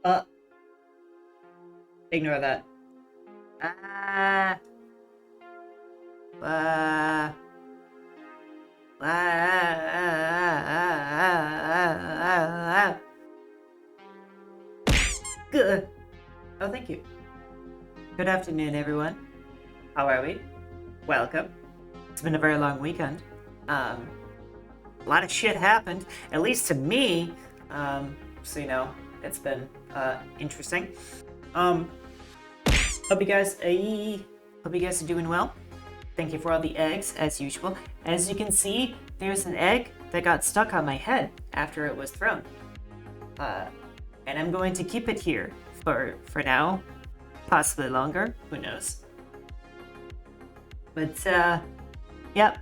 Uh, Ignore that. Ah. Ah. Ah. Good. Oh, thank you. Good afternoon, everyone. How are we? Welcome. It's been a very long weekend. A lot of shit happened, at least to me. So it's been interesting. Um, hope you guys, hope you guys are doing well. Thank you for all the eggs, as usual. As you can see, there's an egg that got stuck on my head after it was thrown. And I'm going to keep it here for now, possibly longer. Who knows? But yep.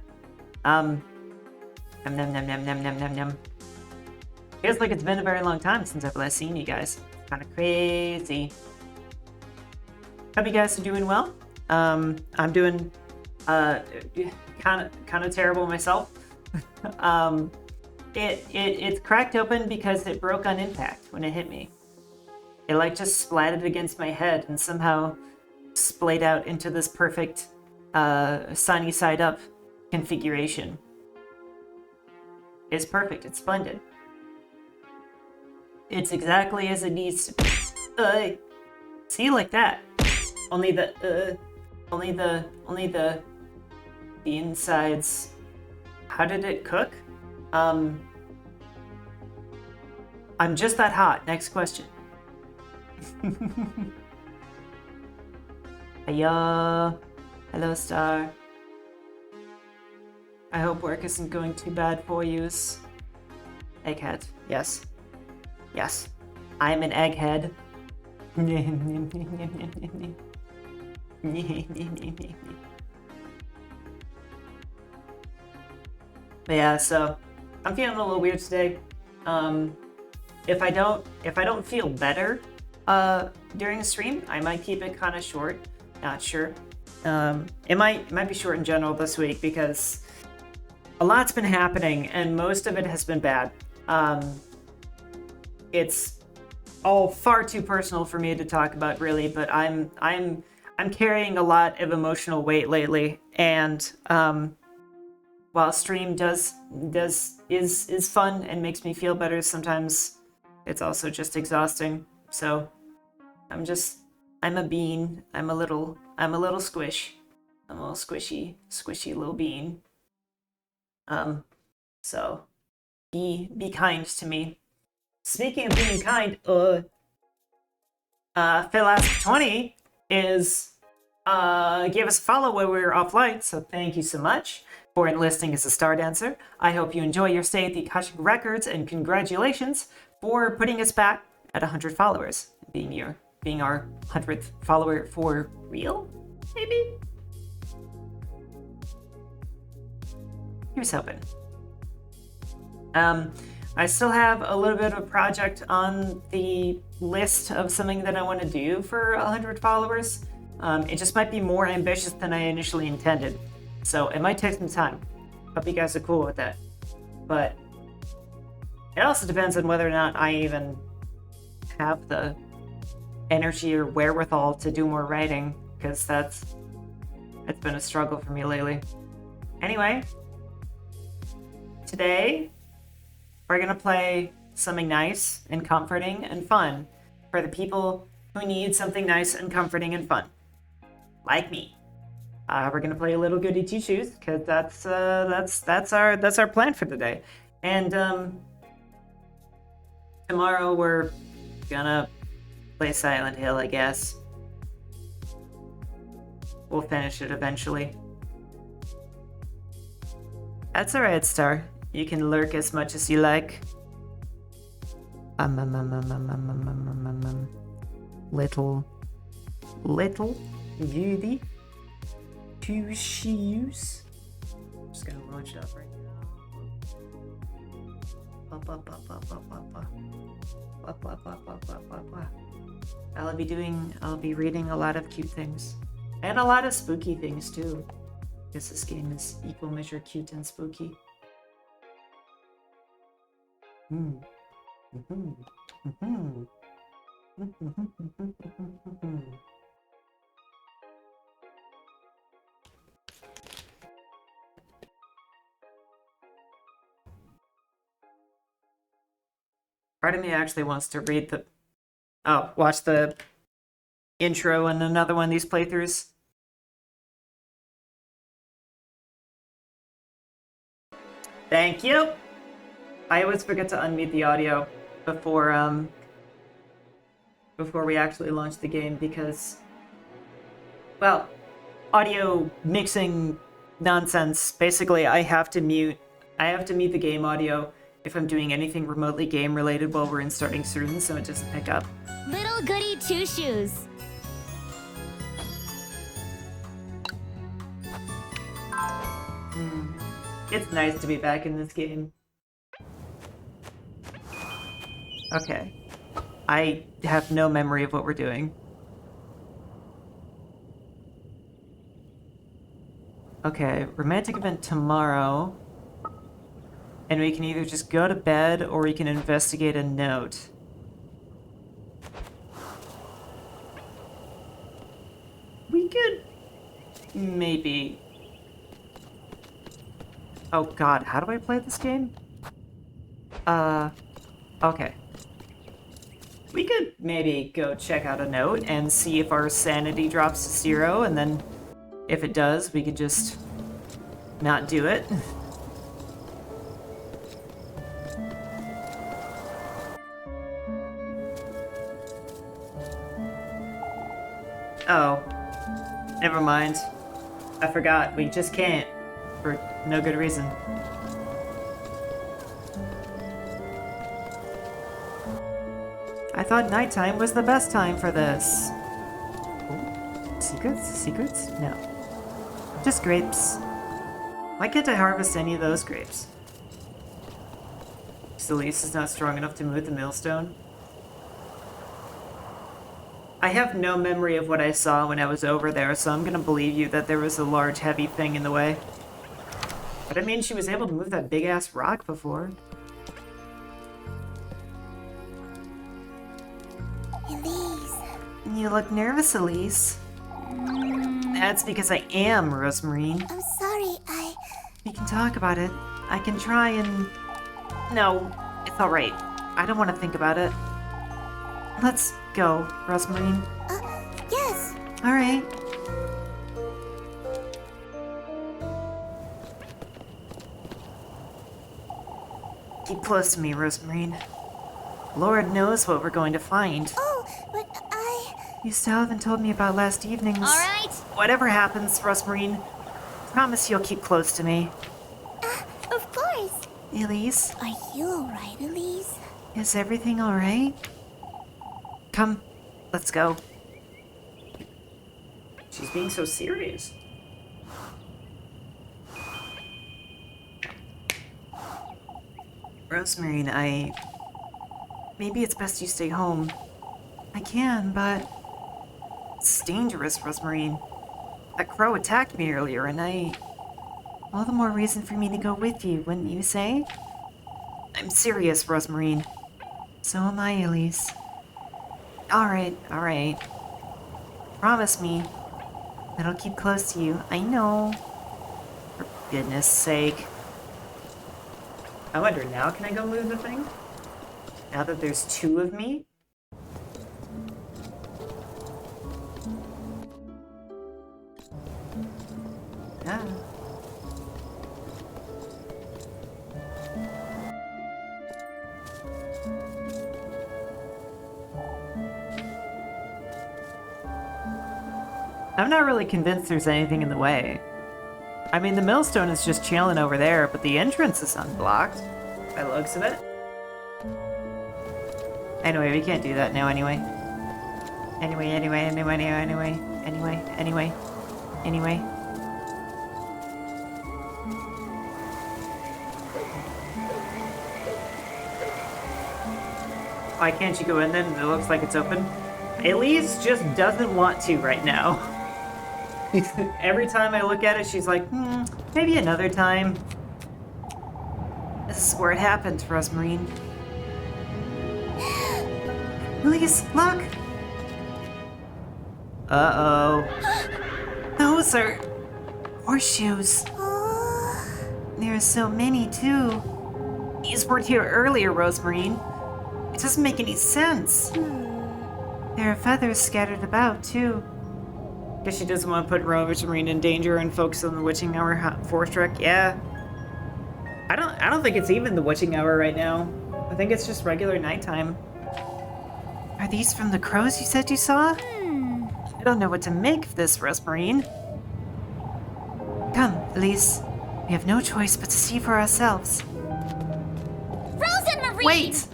Nom nom nom nom nom nom nom nom. Feels like it's been a very long time since I've last seen you guys. Kind of crazy. Hope you guys are doing well. I'm doing kind of terrible myself. It's cracked open because it broke on impact when it hit me. It like just splatted against my head and somehow splayed out into this perfect sunny side up configuration. It's perfect. It's splendid. It's exactly as it needs to be. See, like that. Only the insides. How did it cook? I'm just that hot. Next question. Hiya. Hello, Star. I hope work isn't going too bad for yous. Egghead. Yes. Yes. I'm an egghead. But yeah, so I'm feeling a little weird today. If I don't feel better during the stream, I might keep it kind of short. Not sure. It might be short in general this week because a lot's been happening and most of it has been bad. It's all far too personal for me to talk about, really, but I'm carrying a lot of emotional weight lately, and while stream is fun and makes me feel better, sometimes it's also just exhausting. So I'm a bean. I'm a little squish. I'm a little squishy little bean. So be kind to me. Speaking of being kind, Phil Ask 20 is gave us a follow while we were offline, so thank you so much for enlisting as a star dancer. I hope you enjoy your stay at the Akashic Records, and congratulations for putting us back at 100 followers, being our 100th follower for real, maybe? Here's hoping. I still have a little bit of a project on the list of something that I want to do for 100 followers. It just might be more ambitious than I initially intended, so it might take some time. Hope you guys are cool with that. But it also depends on whether or not I even have the energy or wherewithal to do more writing, because it's been a struggle for me lately. Anyway, today we're gonna play something nice and comforting and fun for the people who need something nice and comforting and fun, like me. We're gonna play a little Goody Two Shoes because that's our plan for today. And tomorrow we're gonna play Silent Hill, I guess. We'll finish it eventually. That's alright, Star. You can lurk as much as you like. Little Goody Two Shoes. Just gonna launch it up right now. I'll be reading a lot of cute things. And a lot of spooky things too. Because this game is equal measure cute and spooky. Part of me actually wants to read the... Oh, watch the intro in another one of these playthroughs. Thank you! I always forget to unmute the audio before we actually launch the game because, well, audio mixing nonsense. Basically, I have to mute the game audio if I'm doing anything remotely game related while we're in starting students, so it doesn't pick up. Little Goody Two Shoes. It's nice to be back in this game. Okay. I have no memory of what we're doing. Okay, romantic event tomorrow. And we can either just go to bed or we can investigate a note. We could... maybe... Oh god, how do I play this game? Okay. We could maybe go check out a note and see if our sanity drops to 0, and then if it does, we could just not do it. Oh. Never mind. I forgot. We just can't. For no good reason. I thought nighttime was the best time for this. Ooh. Secrets? Secrets? No. Just grapes. Why can't I harvest any of those grapes? Celeste is not strong enough to move the millstone. I have no memory of what I saw when I was over there, so I'm gonna believe you that there was a large, heavy thing in the way. But I mean, she was able to move that big-ass rock before. Elise. You look nervous, Elise. That's because I am, Rosemarine. I'm sorry, We can talk about it. I can try and... No, it's alright. I don't want to think about it. Let's go, Rosemarine. Yes. Alright. Keep close to me, Rosemarine. Lord knows what we're going to find. Oh, but You still haven't told me about last evening's... All right. Whatever happens, Rosemarine, promise you'll keep close to me. Of course. Elise? Are you alright, Elise? Is everything alright? Come, let's go. She's being so serious. Rosemarine, maybe it's best you stay home. I can, but... It's dangerous, Rosemarine. That crow attacked me earlier, and all the more reason for me to go with you, wouldn't you say? I'm serious, Rosemarine. So am I, Elise. Alright. Promise me that I'll keep close to you. I know. For goodness sake. I wonder, now can I go move the thing? Now that there's 2 of me? Ah. I'm not really convinced there's anything in the way. I mean, the millstone is just chilling over there, but the entrance is unblocked, by the looks of it. Anyway, we can't do that now anyway. Anyway. Why can't you go in then? It looks like it's open. Elise just doesn't want to right now. Every time I look at it, she's like, maybe another time. This is where it happened, Rosemarine. Elise, look! Uh-oh. Those are horseshoes. Oh. There are so many, too. These weren't here earlier, Rosemarine. It doesn't make any sense. There are feathers scattered about, too. Guess she doesn't want to put Rosemarine in danger and focus on the witching hour force trek. Yeah. I don't think it's even the witching hour right now. I think it's just regular nighttime. Are these from the crows you said you saw? I don't know what to make of this, Rosemarine. Come, Elise. We have no choice but to see for ourselves. Rosemarine! Wait!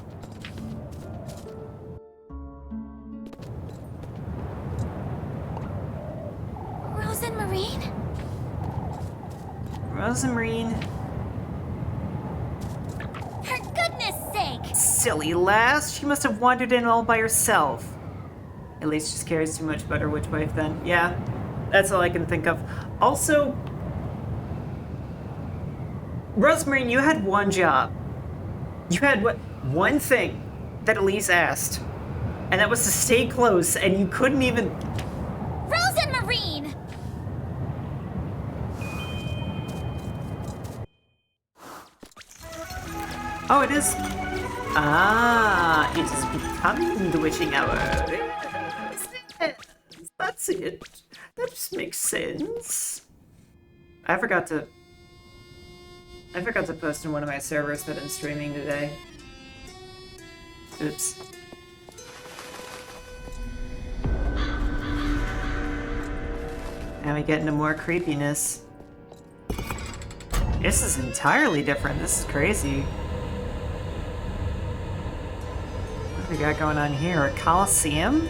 Rosemarine? Rosemarine. For goodness sake! Silly lass. She must have wandered in all by herself. Elise just cares too much about her witch wife then. Yeah, that's all I can think of. Also, Rosemarine, you had one job. You had one thing that Elise asked, and that was to stay close, and you couldn't even... Rosemarine! Oh, it is... Ah, it is becoming the witching hour. Yes, that's it. That just makes sense. I forgot to post in one of my servers that I'm streaming today. Oops. Now we get into more creepiness. This is entirely different. This is crazy. What do we got going on here? A Coliseum?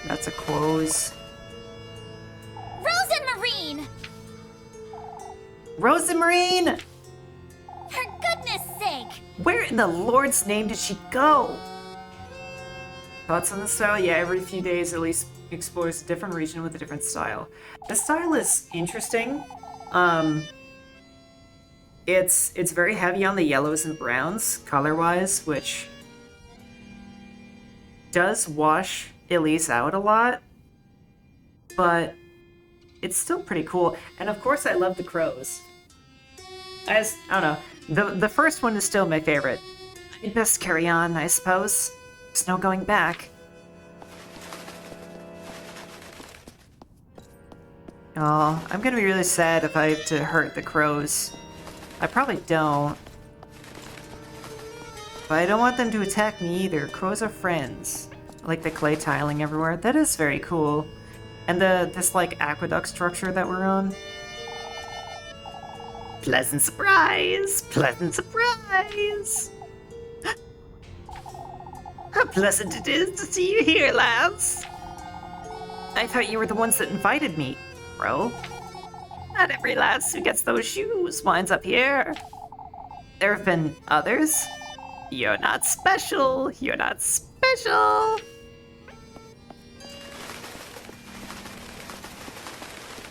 That's a close. Rosemarine! Rosemarine! For goodness sake! Where in the Lord's name did she go? Thoughts on the style? Yeah, every few days at least explores a different region with a different style. The style is interesting. It's very heavy on the yellows and browns, color-wise, which does wash Elise out a lot, but it's still pretty cool. And of course I love the crows. I don't know. The first one is still my favorite. I'd best carry on, I suppose. There's no going back. Oh, I'm gonna be really sad if I have to hurt the crows. I probably don't. But I don't want them to attack me either. Crows are friends. I like the clay tiling everywhere. That is very cool. And this like aqueduct structure that we're on. Pleasant surprise! Pleasant surprise! How pleasant it is to see you here, lads! I thought you were the ones that invited me, bro. Not every lass who gets those shoes winds up here. There have been others. You're not special. You're not special.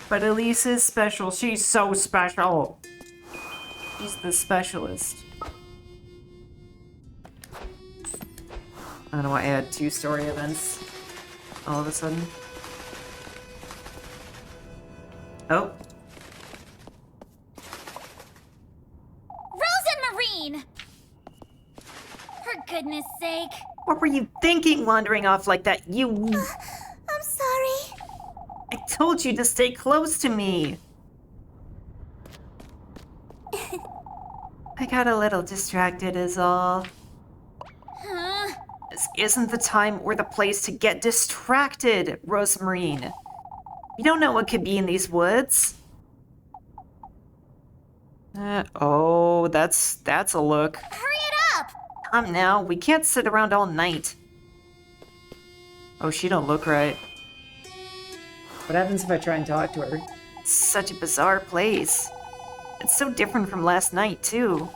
But Elise is special. She's so special. She's the specialist. I don't know why I had 2 story events all of a sudden. Oh. Rosemarine! For goodness sake. What were you thinking wandering off like that? I'm sorry. I told you to stay close to me. I got a little distracted is all. Huh? This isn't the time or the place to get distracted, Rosemarine. You don't know what could be in these woods. Oh, that's a look. Hurry it up! Come now, we can't sit around all night. Oh, she don't look right. What happens if I try and talk to her? It's such a bizarre place. It's so different from last night, too.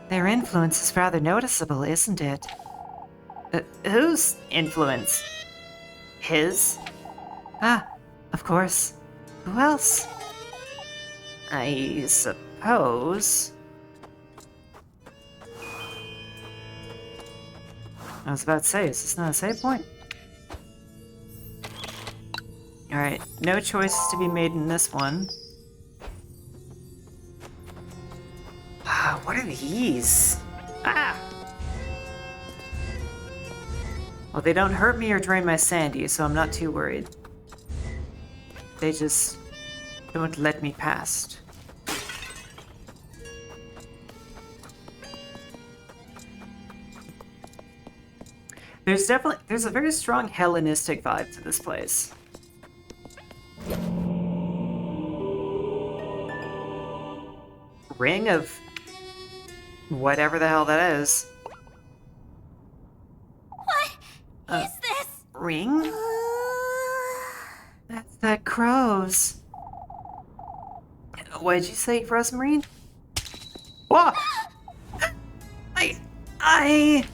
Their influence is rather noticeable, isn't it? Whose influence? His? Ah, of course. Who else? I suppose... I was about to say, is this not a save point? Alright, no choices to be made in this one. What are these? Ah! Well, they don't hurt me or drain my sandy, so I'm not too worried. They just don't let me past. There's a very strong Hellenistic vibe to this place. Ring of whatever the hell that is. What is this? Ring? That's that crow's. What did you say, Rosemarine? Whoa! I...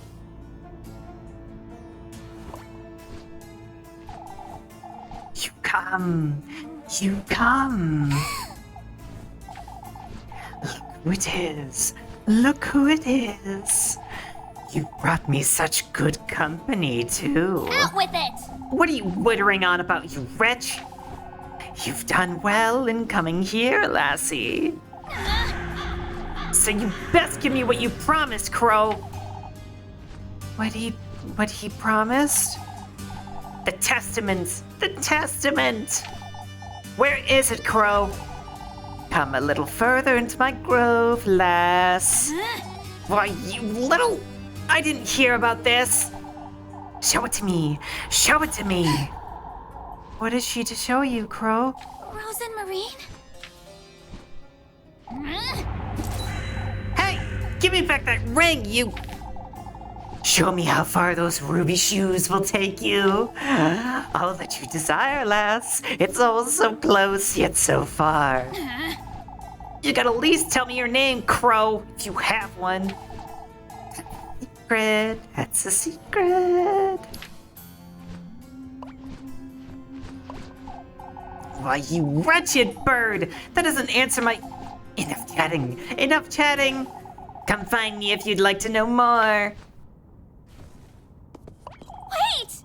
You come. You come. Look who it is. Look who it is. You brought me such good company, too. Out with it! What are you wittering on about, you wretch? You've done well in coming here, lassie. So you best give me what you promised, Crow. What he promised? The testament! The testament! Where is it, Crow? Come a little further into my grove, lass. Why, you little... I didn't hear about this. Show it to me. Show it to me. What is she to show you, Crow? Rose and Marine? Hey! Give me back that ring, you... Show me how far those ruby shoes will take you. All that you desire, lass. It's all so close, yet so far. You gotta at least tell me your name, Crow, if you have one. Secret. That's a secret. Why, you wretched bird! That doesn't answer my... Enough chatting! Enough chatting! Come find me if you'd like to know more. Wait!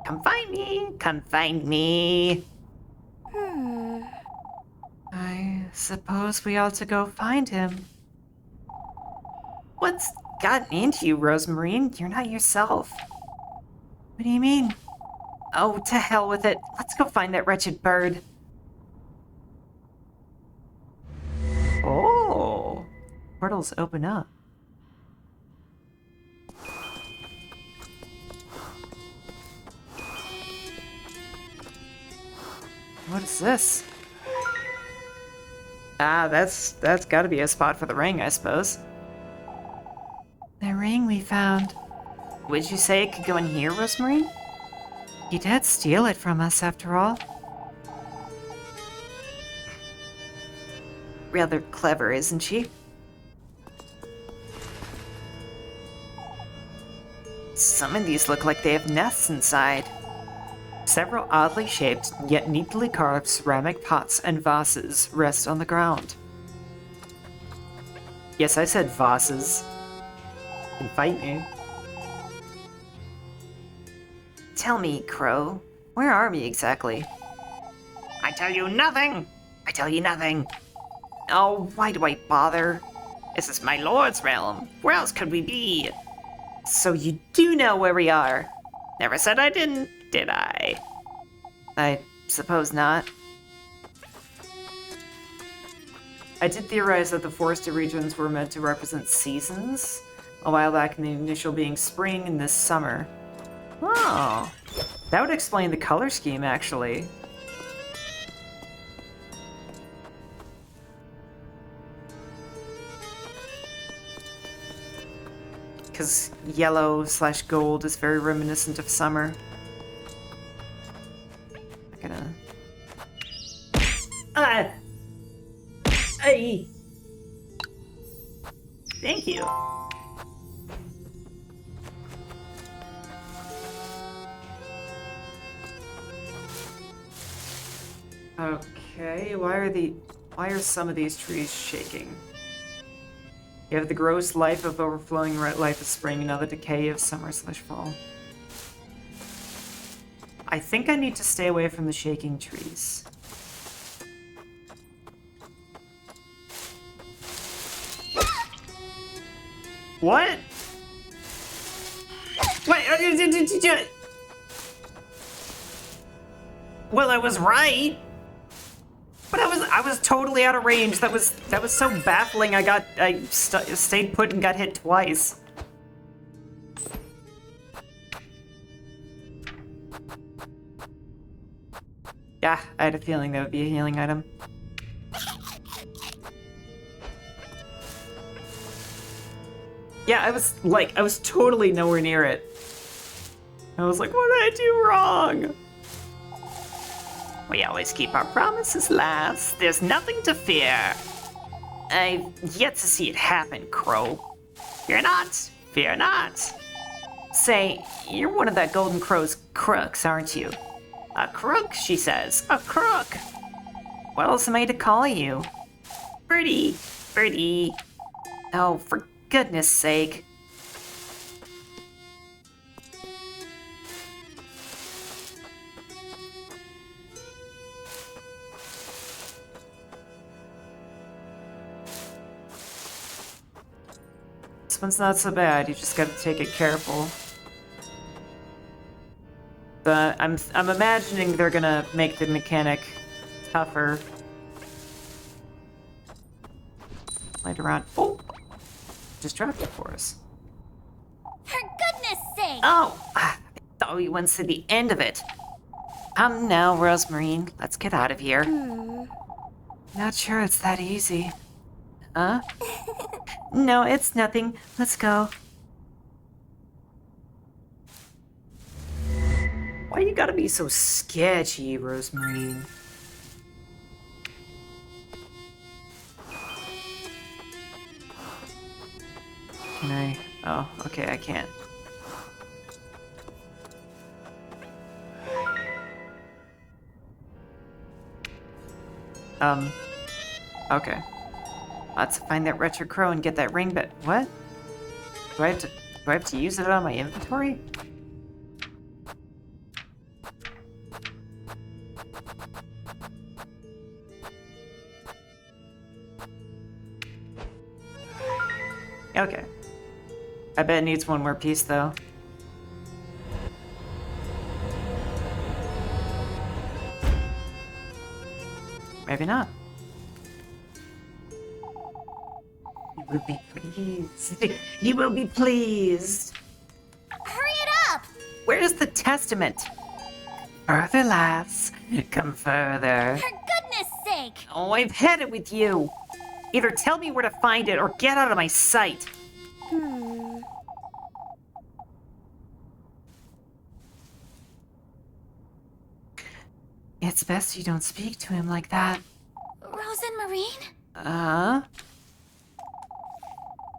Come find me! Come find me! I suppose we ought to go find him. What's gotten into you, Rosemarine? You're not yourself. What do you mean? Oh, to hell with it. Let's go find that wretched bird. Oh! Portals open up. What is this? Ah, that's gotta be a spot for the ring, I suppose. The ring we found. Would you say it could go in here, Rosemarine? You did steal it from us, after all. Rather clever, isn't she? Some of these look like they have nests inside. Several oddly shaped, yet neatly carved ceramic pots and vases rest on the ground. Yes, I said vases. And fight me. Tell me, Crow, where are we exactly? I tell you nothing! I tell you nothing! Oh, why do I bother? This is my lord's realm. Where else could we be? So you do know where we are. Never said I didn't, did I? I suppose not. I did theorize that the forested regions were meant to represent seasons, a while back in the initial being spring and this summer. Oh, that would explain the color scheme, actually. Because yellow/gold is very reminiscent of summer. I'm gonna... Ah! Hey! Thank you. Okay, why are the... Why are some of these trees shaking? You have the gross life of overflowing life of spring, and now the decay of summer/fall. I think I need to stay away from the shaking trees. What? Wait, well, I was right. But I was totally out of range. That was so baffling. I stayed put and got hit twice. Yeah, I had a feeling that would be a healing item. Yeah, I was totally nowhere near it. I was like, what did I do wrong? We always keep our promises, lass. There's nothing to fear. I've yet to see it happen, Crow. Fear not. Fear not. Say, you're one of that Golden Crow's crooks, aren't you? A crook, she says. A crook. What else am I to call you? Birdie. Birdie. Oh, for goodness sake. This one's not so bad, you just gotta take it careful. But I'm imagining they're gonna make the mechanic tougher. Later on. Oh! Just dropped it for us. For goodness sake! Oh! I thought we went to the end of it. Come now, Rosemarine. Let's get out of here. Not sure it's that easy. Huh? No, it's nothing. Let's go. Why you gotta be so sketchy, Rosemarine? Can I? Oh, okay, I can't. Okay. Let's find that retro crow and get that ring, but what? Do I have to use it on my inventory? Okay. I bet it needs one more piece, though. Maybe not. You will be pleased. You will be pleased. Hurry it up! Where's the testament? Further, lass. Come further. For goodness sake! Oh, I've had it with you. Either tell me where to find it or get out of my sight. It's best you don't speak to him like that. Rose and Marine?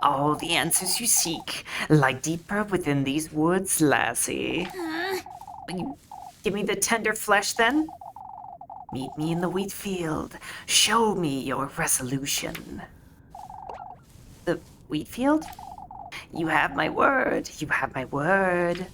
All the answers you seek lie deeper within these woods, lassie. Will you give me the tender flesh, then? Meet me in the wheat field. Show me your resolution. The wheat field? You have my word. You have my word.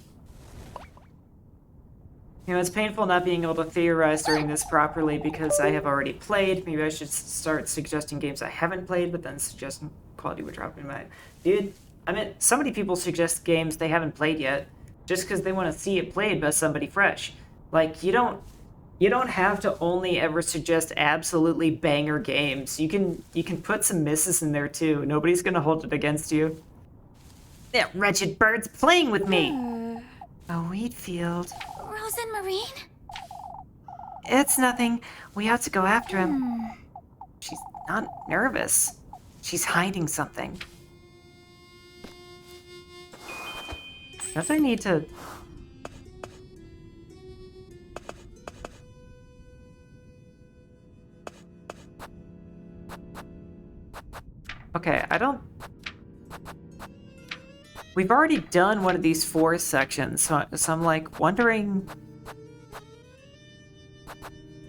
You know, it's painful not being able to theorize during this properly because I have already played. Maybe I should start suggesting games I haven't played, but then suggesting quality would drop in my... Dude, I mean, so many people suggest games they haven't played yet just because they want to see it played by somebody fresh. Like, you don't have to only ever suggest absolutely banger games. You can put some misses in there too. Nobody's gonna hold it against you. That wretched bird's playing with me. A wheat field. Rose and Marine? It's nothing. We have to go after him. She's not nervous. She's hiding something. Don't I need to... Okay, I don't... We've already done one of these 4 sections, so I'm like wondering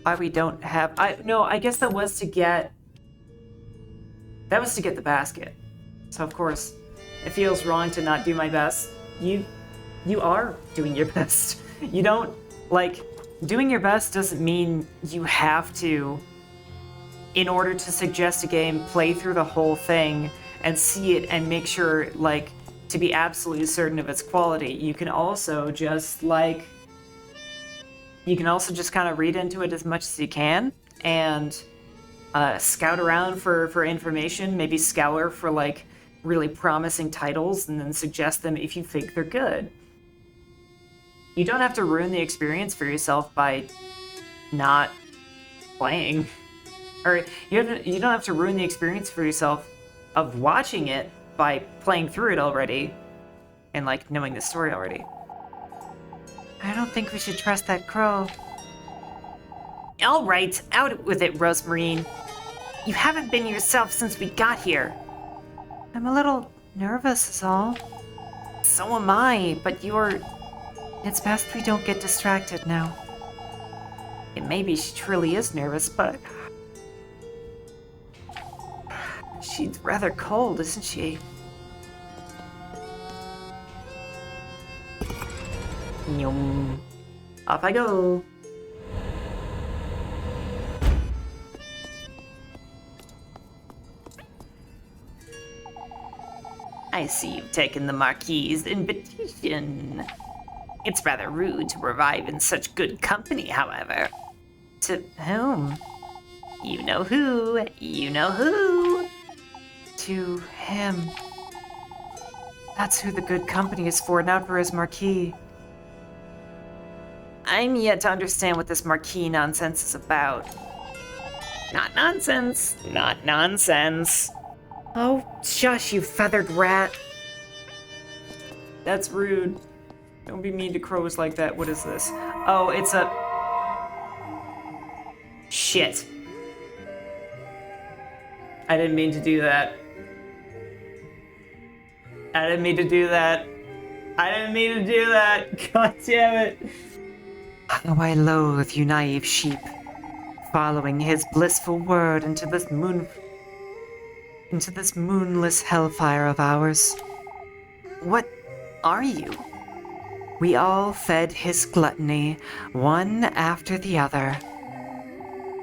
why we don't have... No, I guess that was to get That was to get the basket. So of course, it feels wrong to not do my best. You are doing your best. You don't, like, doing your best doesn't mean you have to, in order to suggest a game, play through the whole thing and see it and make sure, like, to be absolutely certain of its quality. You can also just, like, kind of read into it as much as you can and scout around for information, maybe scour for, like, really promising titles and then suggest them if you think they're good. You don't have to ruin the experience for yourself by not playing. Or you don't have to ruin the experience for yourself of watching it by playing through it already and, like, knowing the story already. I don't think we should trust that crow. All right, out with it, Rosemarine. You haven't been yourself since we got here. I'm a little nervous is all. So am I, but it's best we don't get distracted now. And maybe she truly is nervous, but she's rather cold, isn't she? Yum. Off I go. I see you've taken the Marquis's invitation. It's rather rude to arrive in such good company, however. To whom? You know who. You know who. To him. That's who the good company is for, not for his Marquis. I'm yet to understand what this Marquis nonsense is about. Not nonsense. Not nonsense. Oh, shush, you feathered rat. That's rude. Don't be mean to crows like that. What is this? Oh, it's a... Shit. I didn't mean to do that. I didn't mean to do that. I didn't mean to do that. God damn it. How I loathe you naive sheep, following his blissful word into this moonless hellfire of ours. What are you? We all fed his gluttony, one after the other.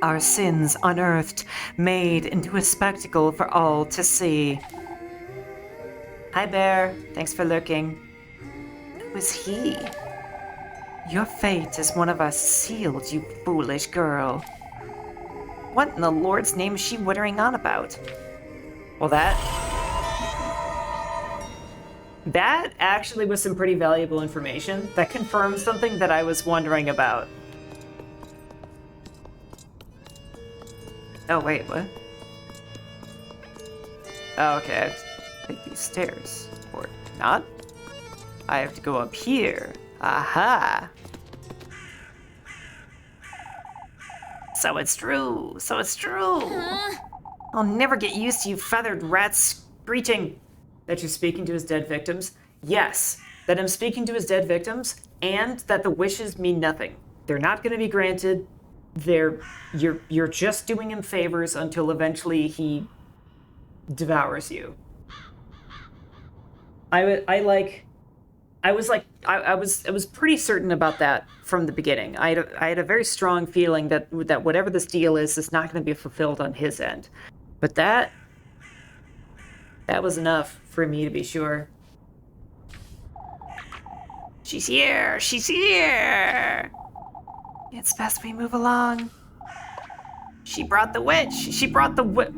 Our sins unearthed, made into a spectacle for all to see. Hi, Bear. Thanks for lurking. Who is he? Your fate as one of us sealed, you foolish girl. What in the Lord's name is she wittering on about? Well, that actually was some pretty valuable information. That confirms something that I was wondering about. Oh, wait, what? Oh, okay, I have to take these stairs. Or not? I have to go up here. Aha! So it's true. So it's true. I'll never get used to you feathered rats screeching. That you're speaking to his dead victims? Yes, that I'm speaking to his dead victims, and that the wishes mean nothing. They're not going to be granted. You're just doing him favors until eventually he devours you. I was pretty certain about that from the beginning. I had a very strong feeling that whatever this deal is not going to be fulfilled on his end. But that was enough for me to be sure. She's here! She's here! It's best we move along. She brought the witch! She brought the witch!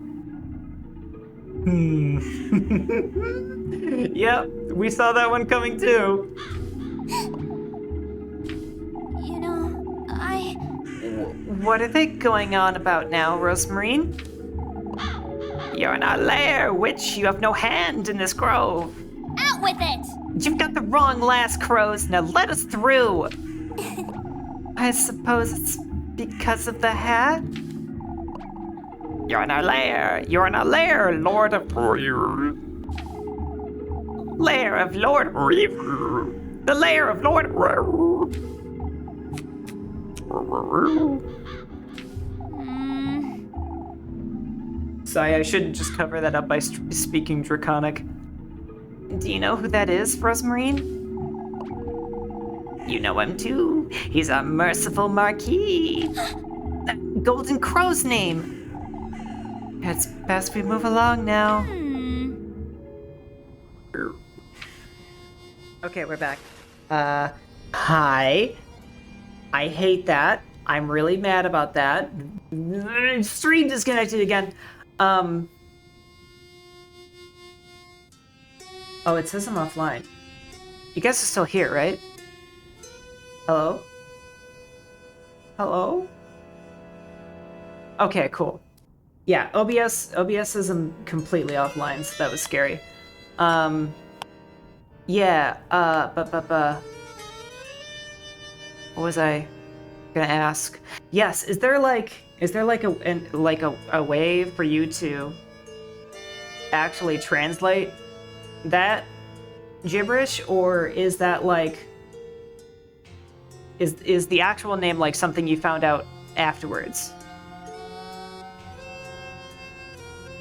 Yep, we saw that one coming too. You know, What are they going on about now, Rosemarine? You're in our lair, witch. You have no hand in this grove. Out with it! You've got the wrong last, crows. Now let us through. I suppose it's because of the hat? You're in our lair. You're in our lair, Lord of... Lair of Lord... The lair of Lord... Sorry, I shouldn't just cover that up by speaking Draconic. Do you know who that is, Rosemarine? You know him too. He's a merciful Marquis. That Golden Crow's name. It's best we move along now. Okay, we're back. Hi. I hate that. I'm really mad about that. Stream disconnected again. Oh, it says I'm offline. You guys are still here, right? Hello? Hello? Okay, cool. Yeah, OBS says I'm completely offline, so that was scary. Yeah, what was I gonna ask? Yes, is there like a way for you to actually translate that gibberish, or is that like is the actual name like something you found out afterwards?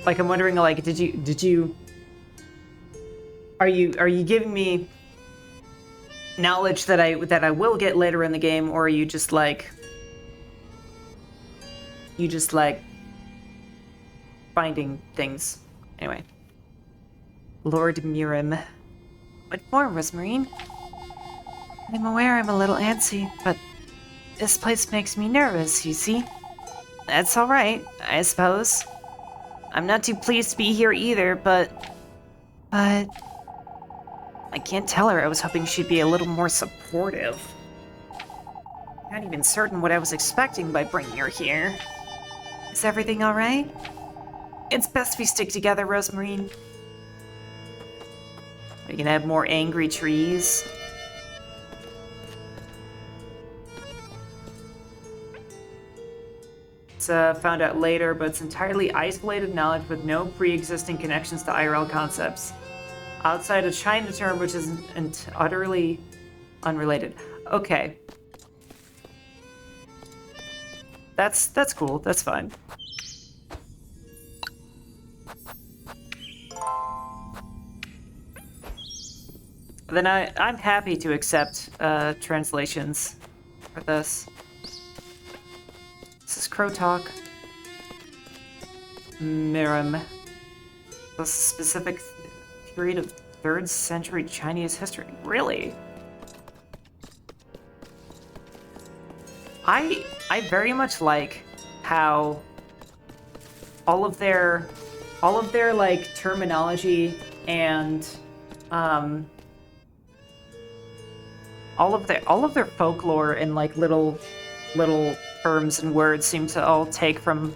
Like, I'm wondering, like, did you are you giving me knowledge that I will get later in the game, or are you just like finding things? Anyway. Lord Mirim. What for, Rosemarine? I'm aware I'm a little antsy, but this place makes me nervous, you see? That's alright, I suppose. I'm not too pleased to be here either, but I can't tell her. I was hoping she'd be a little more supportive. Not even certain what I was expecting by bringing her here. Is everything alright? It's best we stick together, Rosemarine. We can have more angry trees. It's found out later, but it's entirely isolated knowledge with no pre-existing connections to IRL concepts. Outside of China term, which is utterly unrelated. Okay. That's cool. That's fine. Then I'm happy to accept translations for this. This is Crow Talk. Mirim. A specific period of 3rd century Chinese history. Really? I very much like how all of their like terminology and all of their folklore and like little terms and words seem to all take from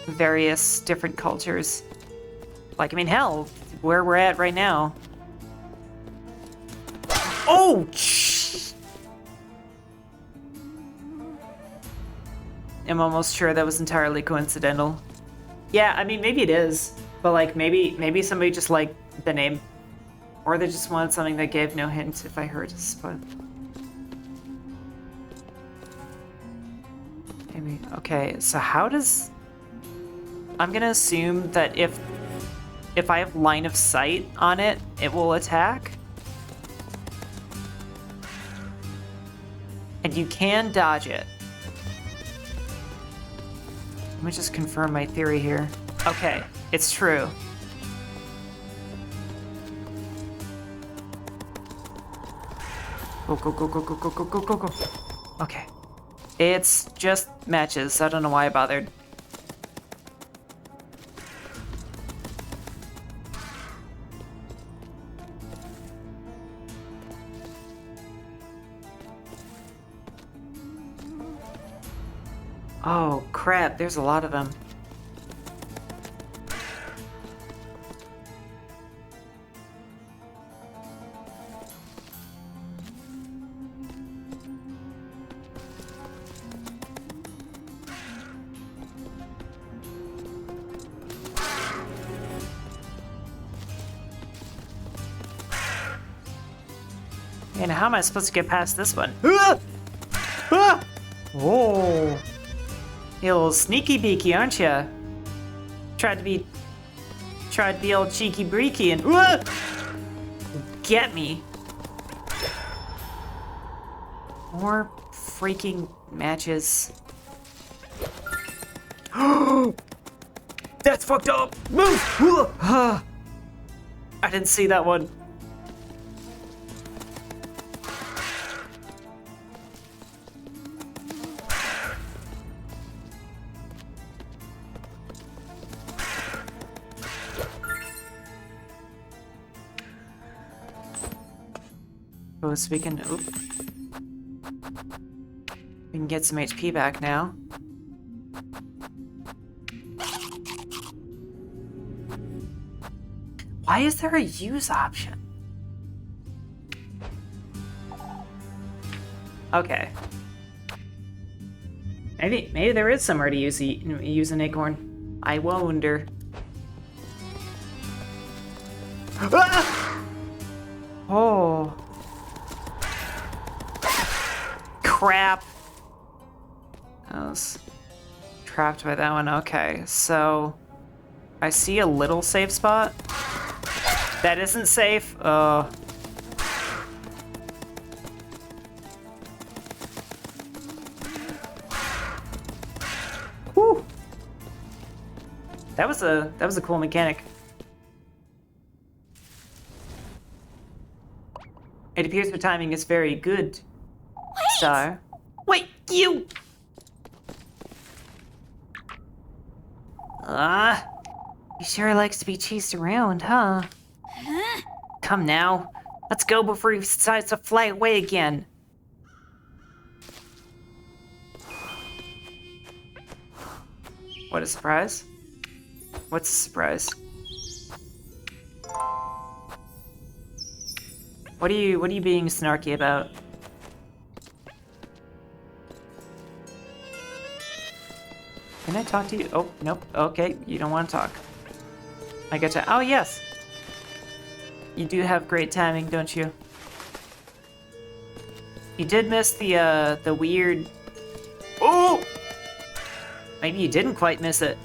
various different cultures. Like, I mean, hell, where we're at right now. Oh! I'm almost sure that was entirely coincidental. Yeah, I mean, maybe it is, but like, maybe somebody just liked the name, or they just wanted something that gave no hint if I heard this, but maybe. Okay, so how does... I'm gonna assume that if I have line of sight on it, it will attack. And you can dodge it. Let me just confirm my theory here. Okay, it's true. Go, go, go, go, go, go, go, go, go, go. Okay. It's just matches. I don't know why I bothered. Oh, crap. There's a lot of them. And how am I supposed to get past this one? Ah! Ah! Oh. You little sneaky beaky, aren't you? Tried to be tried the old cheeky breaky and whoa! Get me. More freaking matches. That's fucked up. Move. I didn't see that one. Oh, speaking of, we can get some HP back now. Why is there a use option? Okay. Maybe there is somewhere to use an acorn. I wonder. Ah! Oh. Crap. I was trapped by that one. Okay, so I see a little safe spot. That isn't safe. Whew. That was a cool mechanic. It appears the timing is very good. Star. Wait, you! He sure likes to be chased around, huh? Come now. Let's go before he decides to fly away again. What a surprise. What's a surprise? What are you being snarky about? Can I talk to you? Oh, nope. Okay, you don't want to talk. I getcha. Oh, yes. You do have great timing, don't you? You did miss the weird... Oh! Maybe you didn't quite miss it.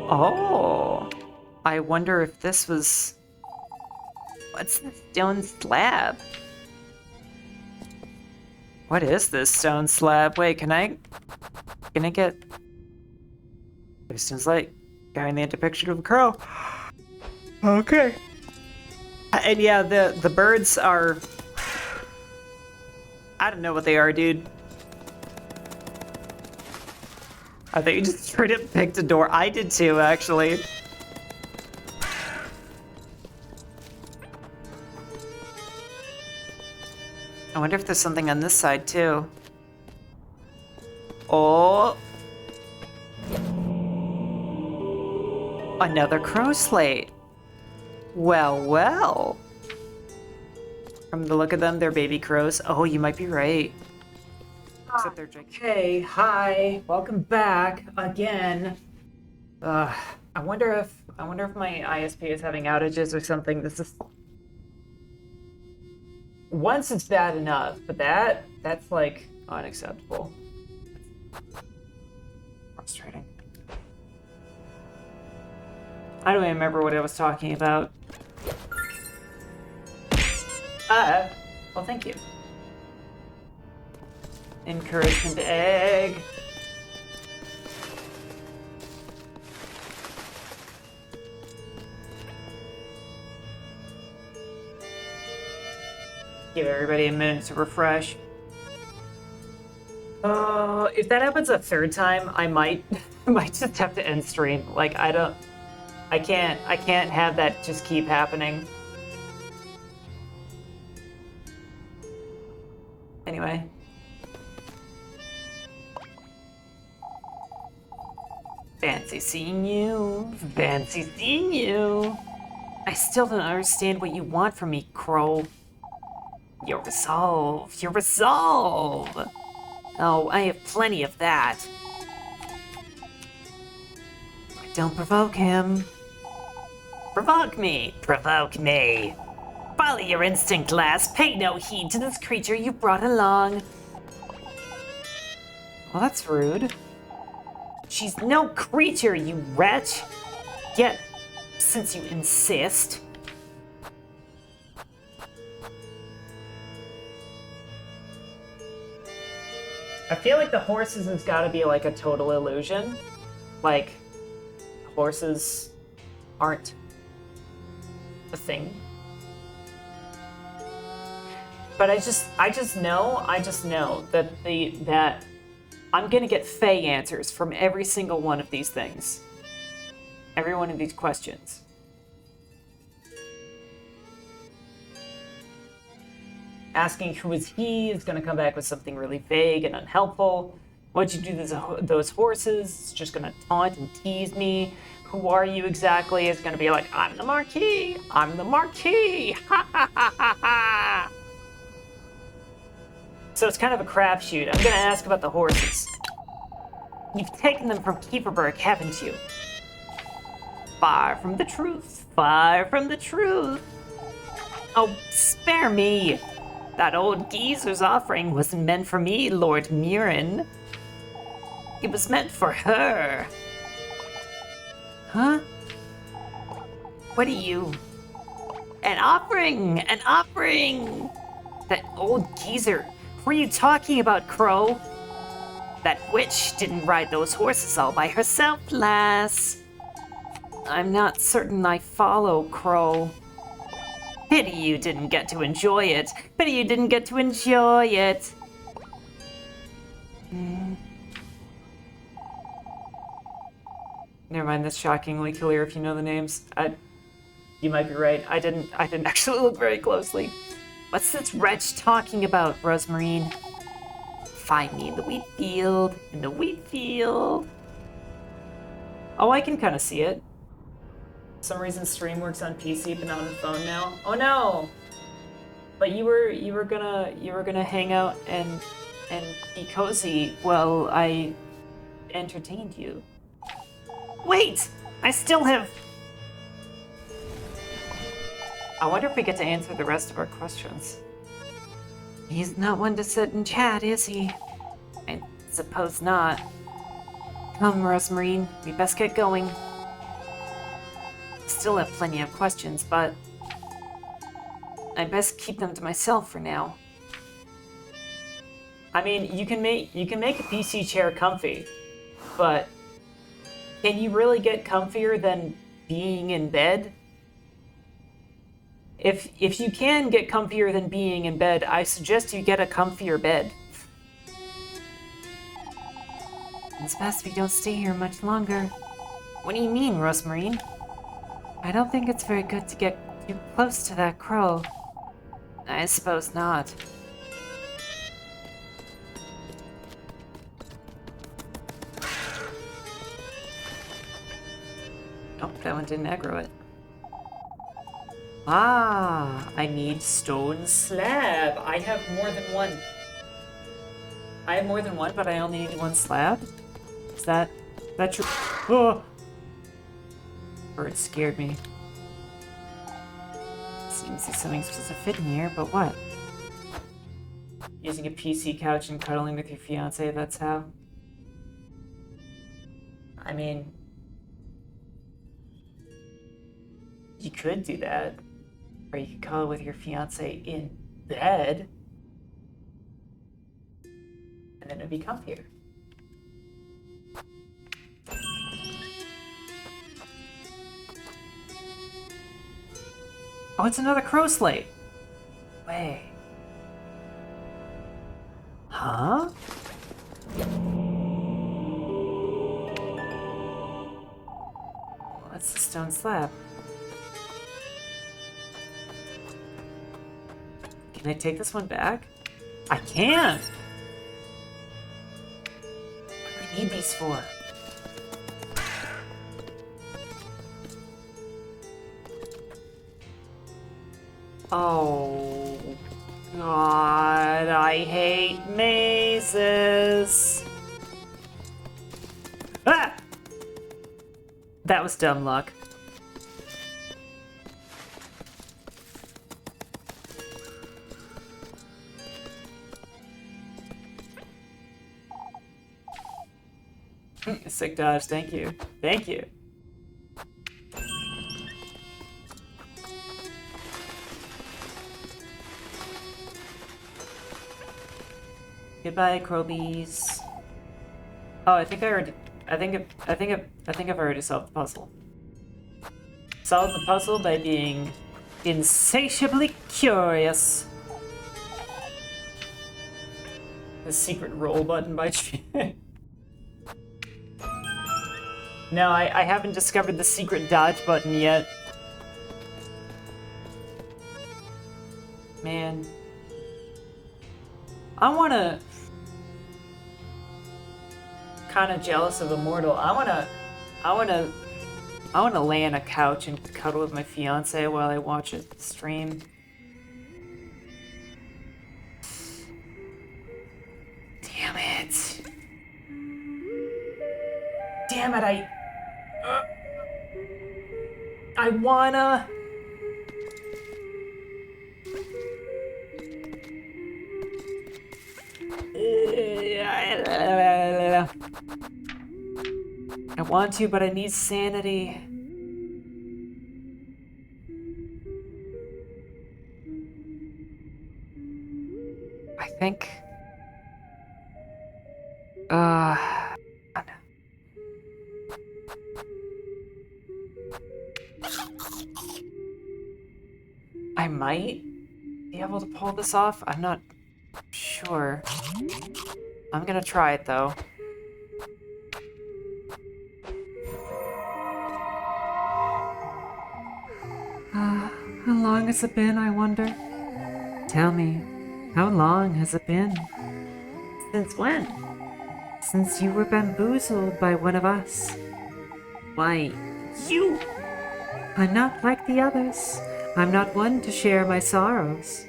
Oh, I wonder if this was... What's the stone slab? What is this stone slab? Wait, can I get... Distance light, carrying the depiction of a crow. Okay. And yeah, the birds are... I don't know what they are, dude. I thought you just straight up picked a door. I did too, actually. I wonder if there's something on this side too. Oh. Another crow slate. Well, well. From the look of them, they're baby crows. Oh, you might be right. Except they're gigantic. Hey, hi, welcome back again. I wonder if my ISP is having outages or something. This is once it's bad enough, but that's like unacceptable. Frustrating. I don't even remember what I was talking about. Well, thank you. Encouragement egg. Give everybody a minute to refresh. If that happens a third time, I might just have to end stream. Like I can't have that just keep happening. Anyway. Fancy seeing you. Fancy seeing you. I still don't understand what you want from me, Crow. Your resolve. Your resolve. Oh, I have plenty of that. Don't provoke him. Provoke me! Provoke me! Follow your instinct, lass. Pay no heed to this creature you brought along. Well, that's rude. She's no creature, you wretch! Yet, since you insist... I feel like the horses has gotta be like a total illusion. Like, horses aren't a thing. But I just know that I'm gonna get Faye answers from every single one of these things. Every one of these questions. Asking who is he is gonna come back with something really vague and unhelpful. What'd you do to those horses? It's just gonna taunt and tease me. Who are you exactly? It's gonna be like, I'm the Marquis! I'm the Marquis! Ha ha ha ha ha! So it's kind of a crapshoot. I'm gonna ask about the horses. You've taken them from Keeperberg, haven't you? Far from the truth. Far from the truth. Oh, spare me. That old geezer's offering wasn't meant for me, Lord Murin. It was meant for her. Huh? What are you? An offering! An offering! That old geezer. Were you talking about, Crow? That witch didn't ride those horses all by herself, lass. I'm not certain I follow, Crow. Pity you didn't get to enjoy it. Pity you didn't get to enjoy it. Never mind, that's shockingly clear if you know the names. You might be right. I didn't actually look very closely. What's this wretch talking about, Rosemarine? Find me in the wheat field. In the wheat field. Oh, I can kind of see it. For some reason, stream works on PC, but not on the phone now. Oh no! But you were gonna hang out and be cozy while I entertained you. Wait! I still have... I wonder if we get to answer the rest of our questions. He's not one to sit and chat, is he? I suppose not. Come, Rosemarine, we best get going. Still have plenty of questions, but I best keep them to myself for now. I mean, you can make a PC chair comfy, but can you really get comfier than being in bed? If you can get comfier than being in bed, I suggest you get a comfier bed. It's best we don't stay here much longer. What do you mean, Rosemarine? I don't think it's very good to get too close to that crow. I suppose not. Oh, that one didn't aggro it. Ah, I need stone slab. I have more than one. I have more than one, but I only need one slab? Is that true? Oh! Bird scared me. Seems like something's supposed to fit in here, but what? Using a PC couch and cuddling with your fiance, that's how? I mean... you could do that. Or you could cuddle with your fiance in bed. And then it'd be comfier. Oh, it's another crow slate. Wait. Huh? What's the stone slab? Can I take this one back? I can! What do I need these for? Oh, God, I hate mazes. Ah! That was dumb luck. Sick dodge. Thank you. Thank you. Goodbye, Crobies. Oh, I think I've already solved the puzzle. Solved the puzzle by being insatiably curious. The secret roll button by No, I haven't discovered the secret dodge button yet. Man. I wanna... Kinda jealous of Immortal. I wanna lay on a couch and cuddle with my fiance while I watch a stream. Damn it. Damn it, I wanna... I want to, but I need sanity. I think... I might be able to pull this off. I'm not sure. I'm gonna try it, though. How long has it been, I wonder? Tell me, how long has it been? Since when? Since you were bamboozled by one of us. Why, you! I'm not like the others. I'm not one to share my sorrows.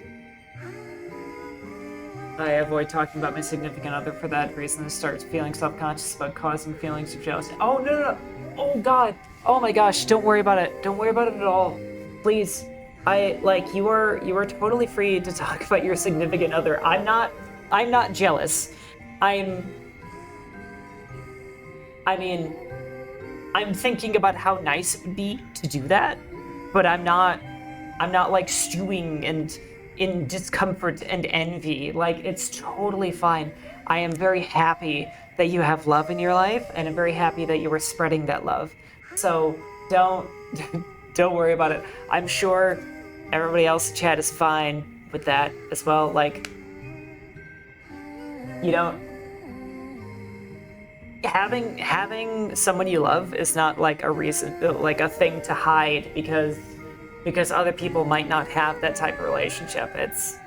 I avoid talking about my significant other for that reason and start feeling self-conscious about causing feelings of jealousy. Oh, no. Oh, God. Oh, my gosh. Don't worry about it. Don't worry about it at all. Please. You are totally free to talk about your significant other. I'm not jealous. I'm thinking about how nice it would be to do that, but I'm not like stewing and in discomfort and envy. Like, it's totally fine. I am very happy that you have love in your life, and I'm very happy that you are spreading that love. So don't worry about it. I'm sure everybody else in chat is fine with that as well. Like, you don't... Having someone you love is not like a reason, like a thing to hide because other people might not have that type of relationship. It's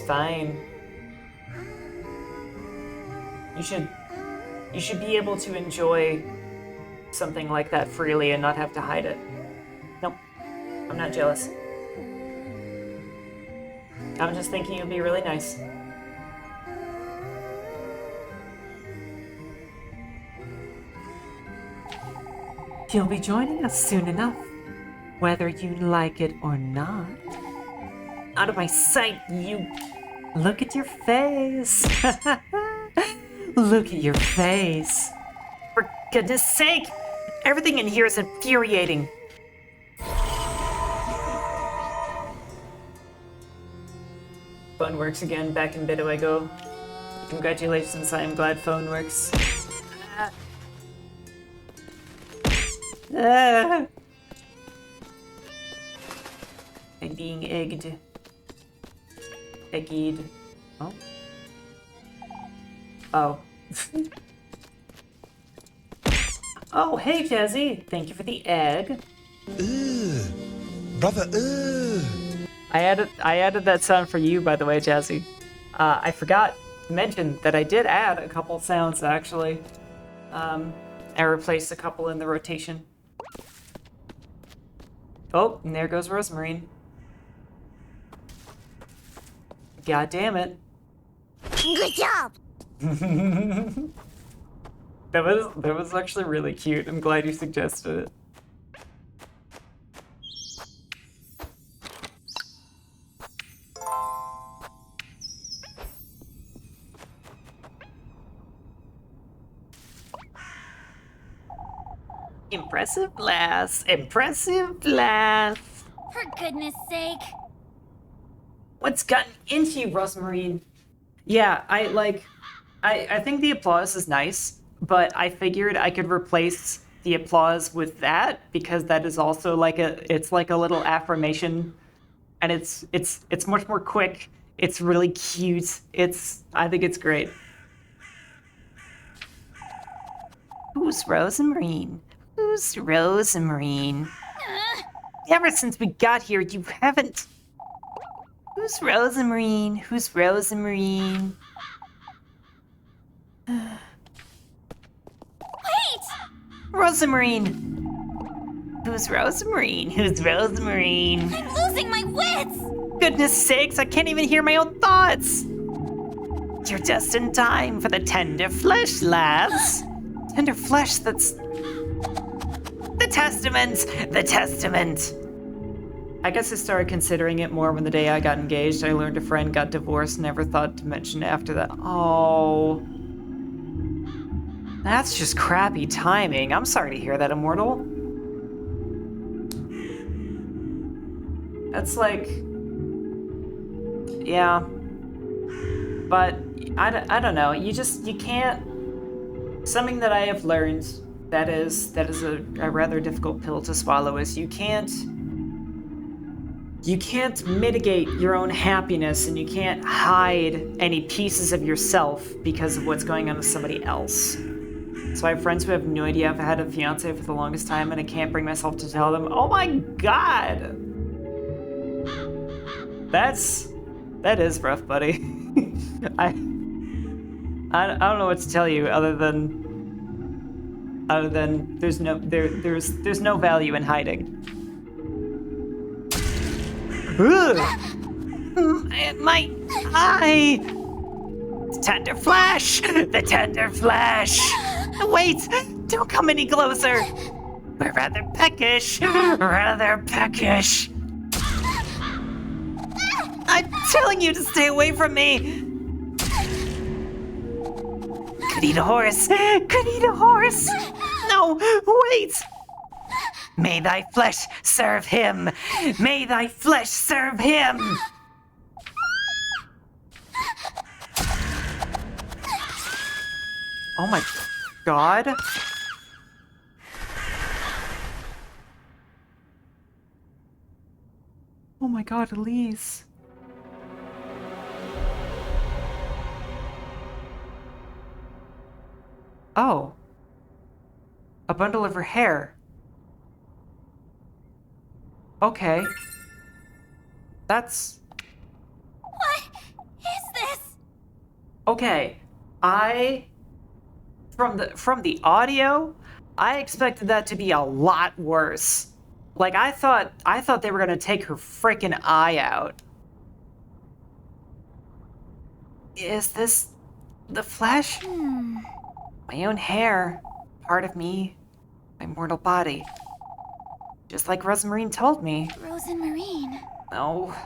fine. You should be able to enjoy something like that freely and not have to hide it. Nope, I'm not jealous. I'm just thinking it'd be really nice. You'll be joining us soon enough, whether you like it or not. Out of my sight, you... Look at your face. Look at your face. For goodness sake, everything in here is infuriating. Phone works again. Back in bed do I go. Congratulations, I am glad phone works. I'm being egged. Eggied. Oh. Oh. Oh, hey, Jazzy. Thank you for the egg. Brother, I added that sound for you, by the way, Jazzy. I forgot to mention that I did add a couple sounds, actually. I replaced a couple in the rotation. Oh, and there goes Rosemarine. God damn it. Good job! That was actually really cute. I'm glad you suggested it. Impressive lass. Impressive lass. For goodness sake. What's gotten into you, Rosemarine? Yeah, I think the applause is nice, but I figured I could replace the applause with that because that is also it's like a little affirmation, and it's much more quick. It's really cute. I think it's great. Who's Rosemarine? Who's Rosemarine? Ever since we got here, you haven't. Who's Rosemarine? Who's Rosemarine? Wait! Rosemarine! Who's Rosemarine? Who's Rosemarine? I'm losing my wits! Goodness sakes, I can't even hear my own thoughts! You're just in time for the tender flesh, lads. Tender flesh, that's... The Testament! The Testament! I guess I started considering it more when the day I got engaged. I learned a friend got divorced, never thought to mention it after that. Oh. That's just crappy timing. I'm sorry to hear that, Immortal. That's like... Yeah. But, I don't know. You can't... Something that I have learned that is a rather difficult pill to swallow is you can't mitigate your own happiness, and you can't hide any pieces of yourself because of what's going on with somebody else. So I have friends who have no idea I've had a fiance for the longest time, and I can't bring myself to tell them, oh my god! That is rough, buddy. I don't know what to tell you other than there's no value in hiding. Ugh. My eye! Tender flesh! The tender flesh! Wait! Don't come any closer! We're rather peckish! Rather peckish! I'm telling you to stay away from me! Could eat a horse! Could eat a horse! No! Wait! May thy flesh serve him! May thy flesh serve him! Oh my god. Oh my god, Elise. Oh. A bundle of her hair. Okay. That's... What is this? Okay. From the audio, I expected that to be a lot worse. Like, I thought they were gonna take her freaking eye out. Is this the flesh? My own hair. Part of me. My mortal body. Just like Rosemarine told me. Rosemarine. Oh,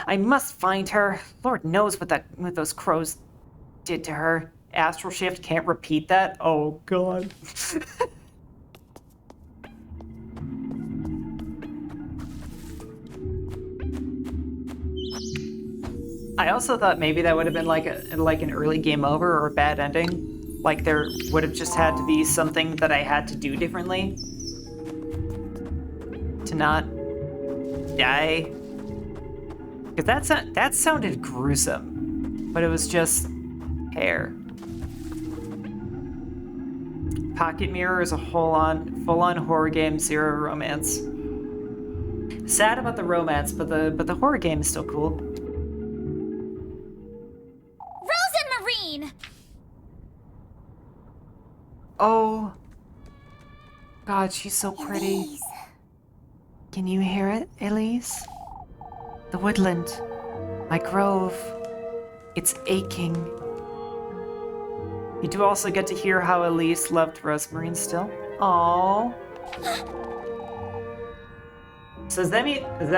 I must find her. Lord knows what those crows did to her. Astral Shift can't repeat that? Oh, God. I also thought maybe that would have been like an early game over or a bad ending. Like there would have just had to be something that I had to do differently to not die. Because that sounded gruesome, but it was just hair. Pocket Mirror is a full-on horror game, zero romance. Sad about the romance, but the horror game is still cool. Rosemarine! Oh. God, she's so pretty. Elise. Can you hear it, Elise? The woodland. My grove. It's aching. You do also get to hear how Elise loved Rosemarine still. Aww. So does that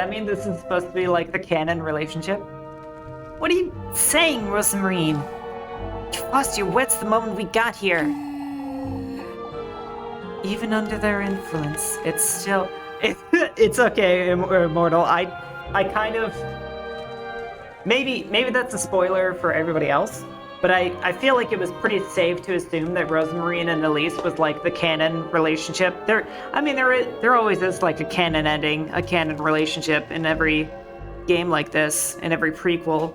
mean this is supposed to be like the canon relationship? What are you saying, Rosemarine? You lost your wits the moment we got here. even under their influence, it's still... it's okay, Immortal. I kind of... Maybe that's a spoiler for everybody else, but I feel like it was pretty safe to assume that Rosemarine and Elise was like the canon relationship. There always is like a canon ending, a canon relationship in every game like this, in every prequel,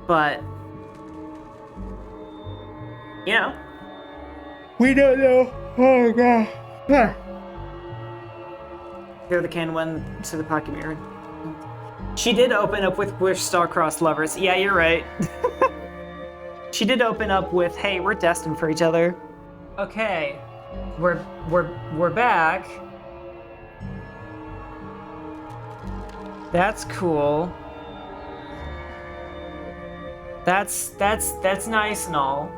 but you know, we don't know. Oh god. They're the canon one to the pocket mirror. She did open up with "We're star-crossed lovers." Yeah, you're right. She did open up with, "Hey, we're destined for each other." Okay, we're back. That's cool. That's nice and all.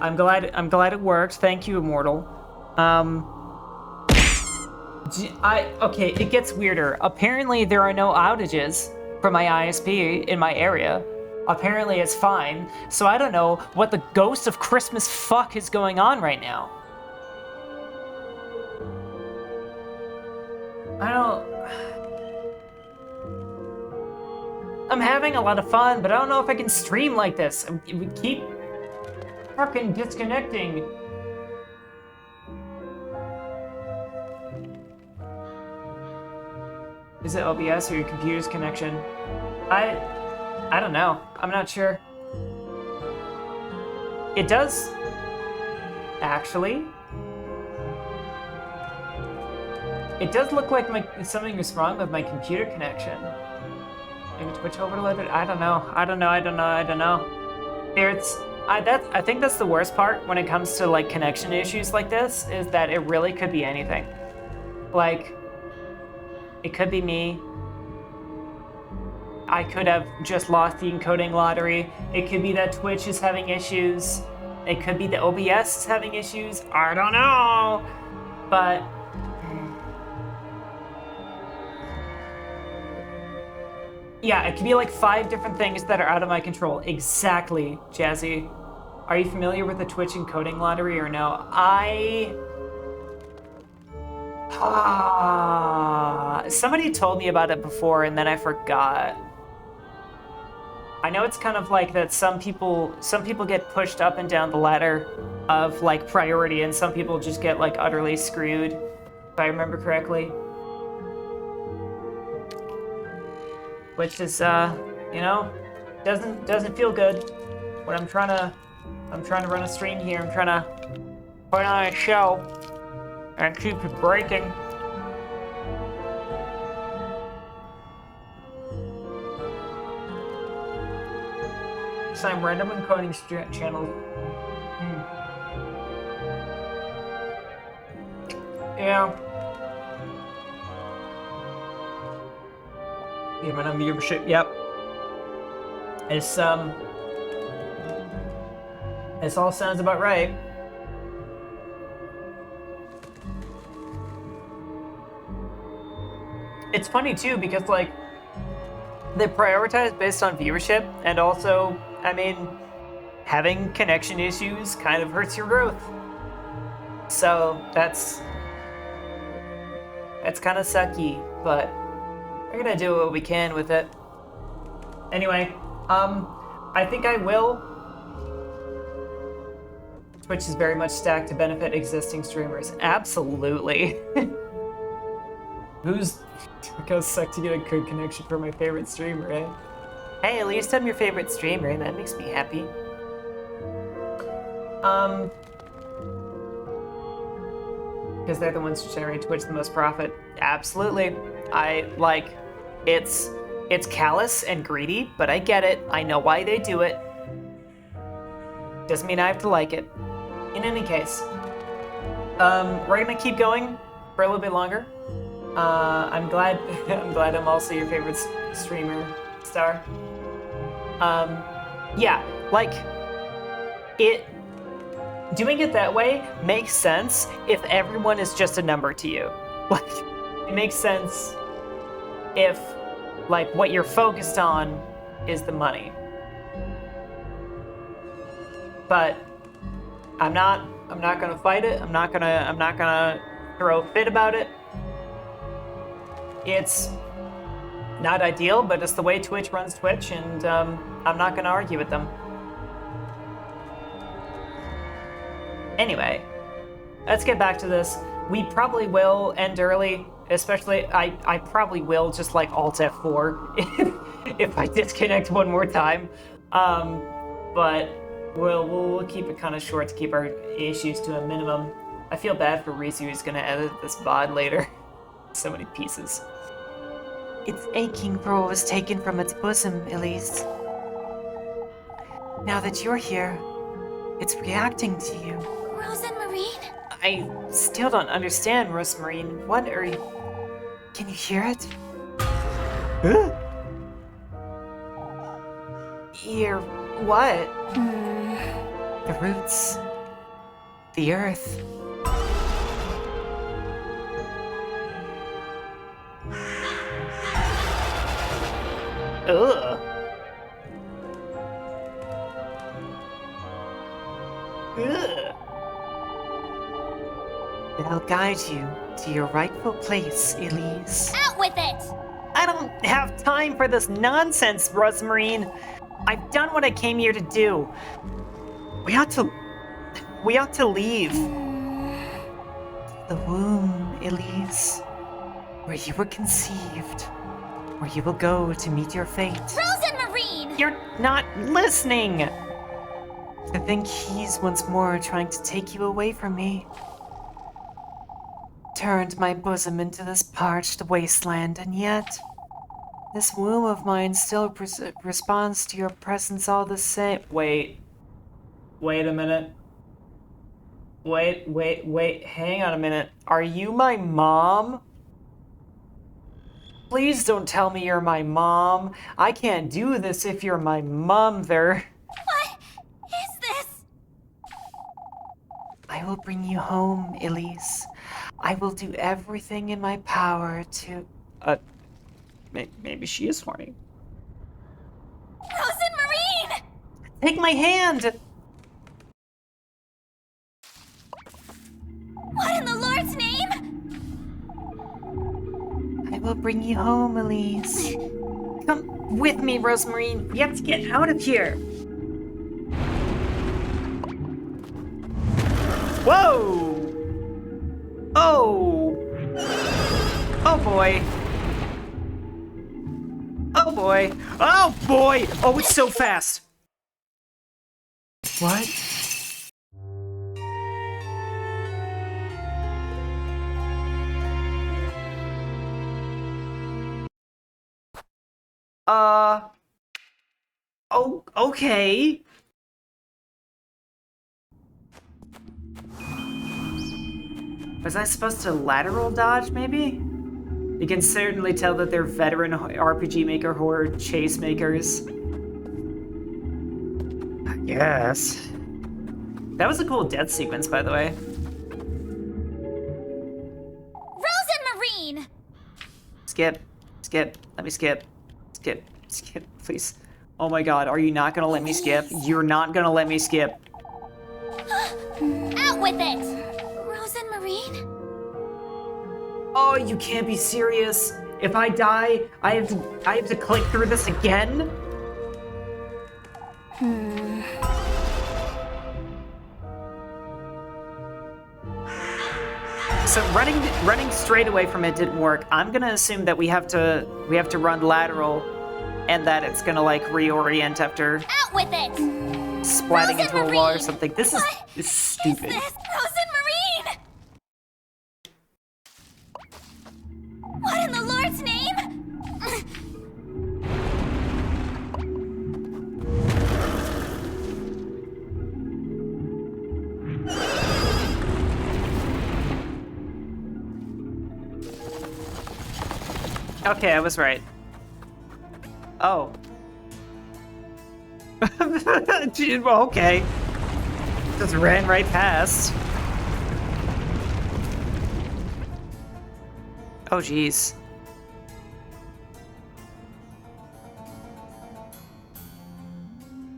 I'm glad it worked. Thank you, Immortal. Okay, it gets weirder. Apparently there are no outages from my ISP in my area. Apparently it's fine. So I don't know what the ghost of Christmas fuck is going on right now. I'm having a lot of fun, but I don't know if I can stream like this. We keep fucking disconnecting. Is it OBS or your computer's connection? I don't know. I'm not sure. It does... Actually... It does look like something is wrong with my computer connection. Maybe Twitch overloaded? I don't know. I think that's the worst part when it comes to like connection issues like this, is that it really could be anything. Like... It could be me. I could have just lost the encoding lottery. It could be that Twitch is having issues. It could be the OBS is having issues. I don't know. But... yeah, it could be like 5 different things that are out of my control. Exactly, Jazzy. Are you familiar with the Twitch encoding lottery or no? Somebody told me about it before and then I forgot. I know it's kind of like that some people get pushed up and down the ladder of like priority and some people just get like utterly screwed, if I remember correctly. Which is you know, doesn't feel good when I'm trying to run a stream here. I'm trying to put on a show and keep it breaking. Some random encoding channels. Yeah. Yeah, my viewership. Yep. This all sounds about right. It's funny too because like they prioritize based on viewership, and also, I mean, having connection issues kind of hurts your growth. So that's kind of sucky, but we're gonna do what we can with it. Anyway, I think I will. Twitch is very much stacked to benefit existing streamers. Absolutely. It goes suck to get a good connection for my favorite streamer, eh? Hey, at least I'm your favorite streamer. That makes me happy. Because they're the ones who generate Twitch the most profit. Absolutely. It's callous and greedy, but I get it. I know why they do it. Doesn't mean I have to like it. In any case, we're gonna keep going for a little bit longer. I'm glad I'm also your favorite streamer, Star. Yeah, like, doing it that way makes sense if everyone is just a number to you. Like, it makes sense if, like, what you're focused on is the money. But I'm not gonna fight it. I'm not gonna throw a fit about it. It's not ideal, but it's the way Twitch runs Twitch, and I'm not going to argue with them. Anyway, let's get back to this. We probably will end early, especially I probably will just like Alt F4 if I disconnect one more time. But we'll keep it kind of short to keep our issues to a minimum. I feel bad for Rizu, who's gonna edit this VOD later. So many pieces. Its aching for what was taken from its bosom, Elise. Now that you're here, it's reacting to you. Rose and Marine? I still don't understand, Rosemarine. What are you... Can you hear it? Hear what? The roots. The earth. Ugh. Ugh. They'll guide you to your rightful place, Elise. Out with it! I don't have time for this nonsense, Rosemarine. I've done what I came here to do. We ought to leave. The womb, Elise, where you were conceived, where you will go to meet your fate. Rose and Marine! You're not listening! To think he's once more trying to take you away from me. Turned my bosom into this parched wasteland, and yet this womb of mine still responds to your presence all the same. Wait a minute. Wait, hang on a minute. Are you my mom? Please don't tell me you're my mom. I can't do this if you're my mother. What is this? I will bring you home, Elise. I will do everything in my power to... maybe she is horny. Rose and Marine! Take my hand! What in the Lord's name? I will bring you home, Elise. Come with me, Rosemarine. We have to get out of here. Whoa! Oh! Oh boy. Oh boy. Oh boy! Oh, it's so fast. What? Oh, okay. Was I supposed to lateral dodge, maybe? You can certainly tell that they're veteran RPG Maker horde chase makers. I guess. That was a cool death sequence, by the way. Rose and Marine! Skip. Let me skip. Skip, please. Oh my god, are you not gonna let me skip? You're not gonna let me skip. Out with it! Rose and Marine? Oh, you can't be serious. If I die, I have to click through this again? So running straight away from it didn't work. I'm gonna assume that we have to run lateral, and that it's gonna like reorient after Out with it! splatting Rose into and a wall or Marine! something. This is stupid. Is this Rose and Marine? What in the Lord's name? Okay, I was right. Oh. Gee, well, okay. Just ran right past. Oh, jeez.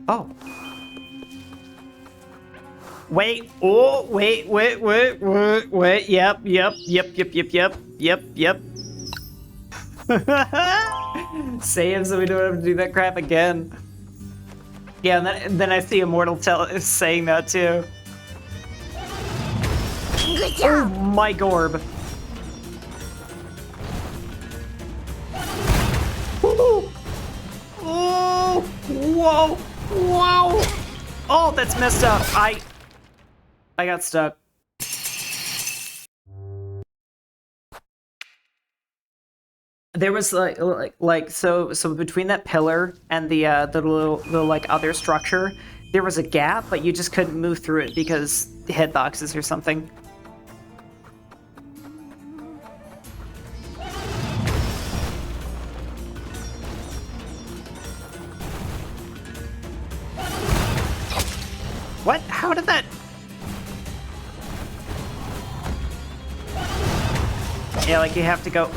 Oh. Wait. Oh, wait. Yep. Save so we don't have to do that crap again. Yeah, and then I see Immortal saying that too. Good Oh job. my gorb. Ooh. Oh, whoa, whoa. Oh, that's messed up. I got stuck. There was so between that pillar and the little like other structure, there was a gap, but you just couldn't move through it because hitboxes or something. What? How did that? Yeah, like you have to go.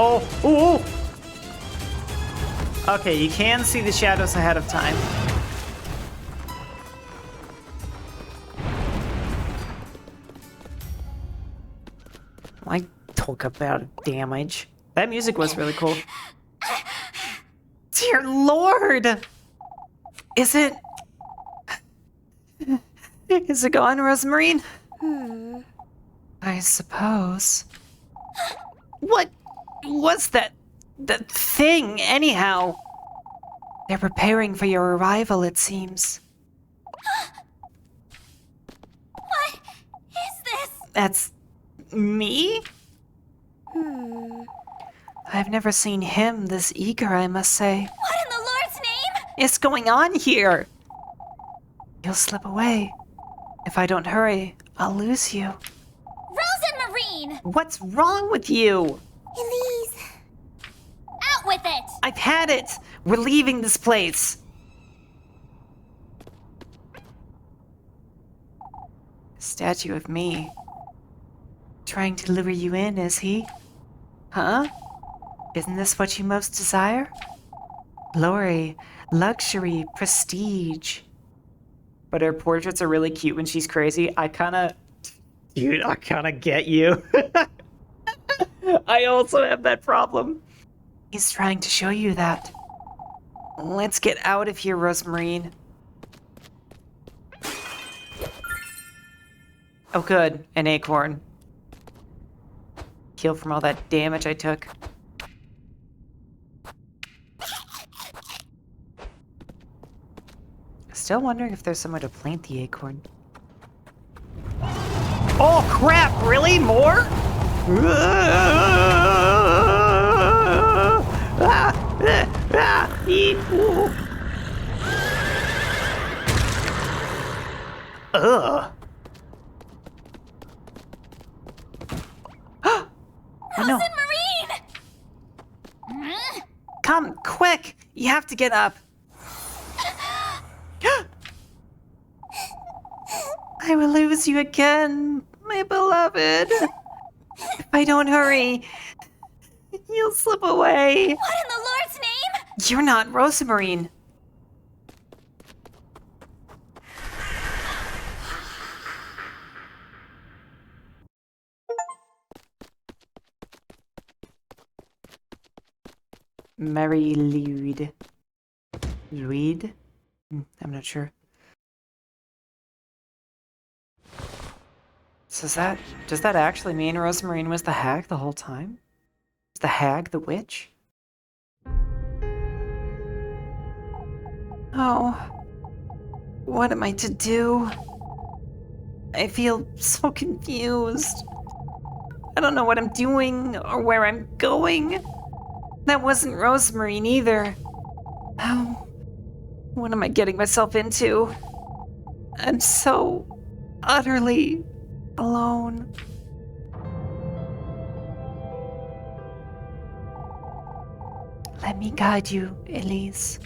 Oh, ooh. Okay, you can see the shadows ahead of time. I talk about damage. That music was really cool. Dear Lord! Is it... Is it gone, Rosemarine? I suppose. What was that thing, anyhow? They're preparing for your arrival, it seems. What is this? That's... me? I've never seen him this eager, I must say. What in the Lord's name? Is going on here? You'll slip away. If I don't hurry, I'll lose you. Rosemarine! What's wrong with you? Elise. Out with it! I've had it. We're leaving this place. Statue of me. Trying to lure you in, is he? Huh? Isn't this what you most desire? Glory, luxury, prestige. But her portraits are really cute when she's crazy. Dude, I kinda get you. I also have that problem. He's trying to show you that. Let's get out of here, Rosemarine. Oh good, an acorn. Heal from all that damage I took. Still wondering if there's somewhere to plant the acorn. Oh crap, really? More? Ugh. Oh, no. Rosemarine! Come, quick! You have to get up. I will lose you again, my beloved. If I don't hurry, you'll slip away. What in the Lord's name? You're not Rosemarine. Mary Lude. Lude? I'm not sure. So does that actually mean Rosemarine was the hag the whole time? Is the hag the witch? Oh, what am I to do? I feel so confused. I don't know what I'm doing or where I'm going. That wasn't Rosemarine either. Oh, what am I getting myself into? I'm so utterly alone. Let me guide you, Elise.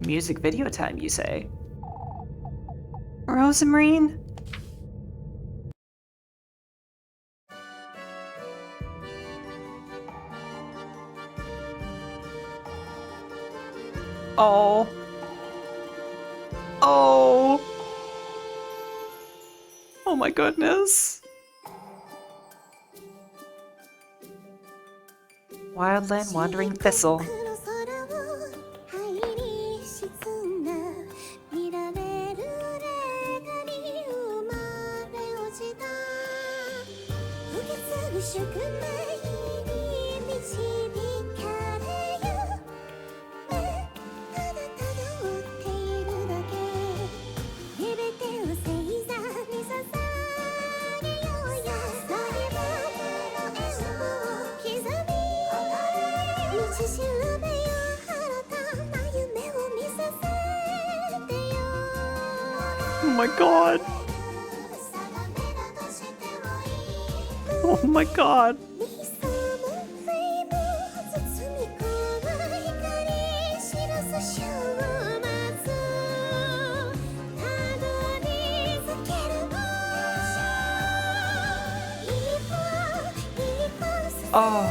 Music video time, you say? Rosemarine? Oh. Oh. Oh my goodness. Wildland Wandering Thistle. Oh my god. Oh my god. Oh.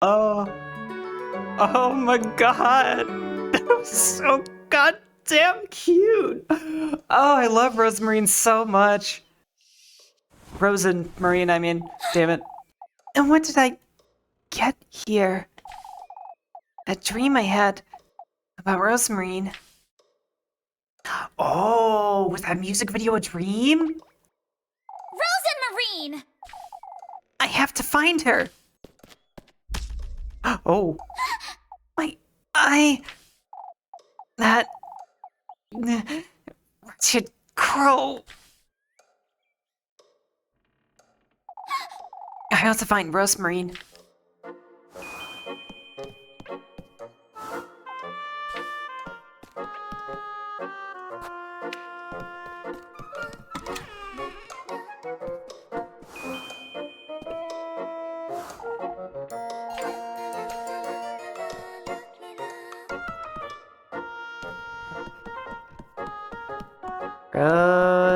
Oh. Oh my god. That was so goddamn cute. Oh, I love Rosemarine so much. Rosemarine, I mean, damn it. And what did I get here? A dream I had about Rosemarine. Oh, was that music video a dream? Rose and Marine! I have to find her. Oh. My eye. That wretched crow. I have to find Rosemarine.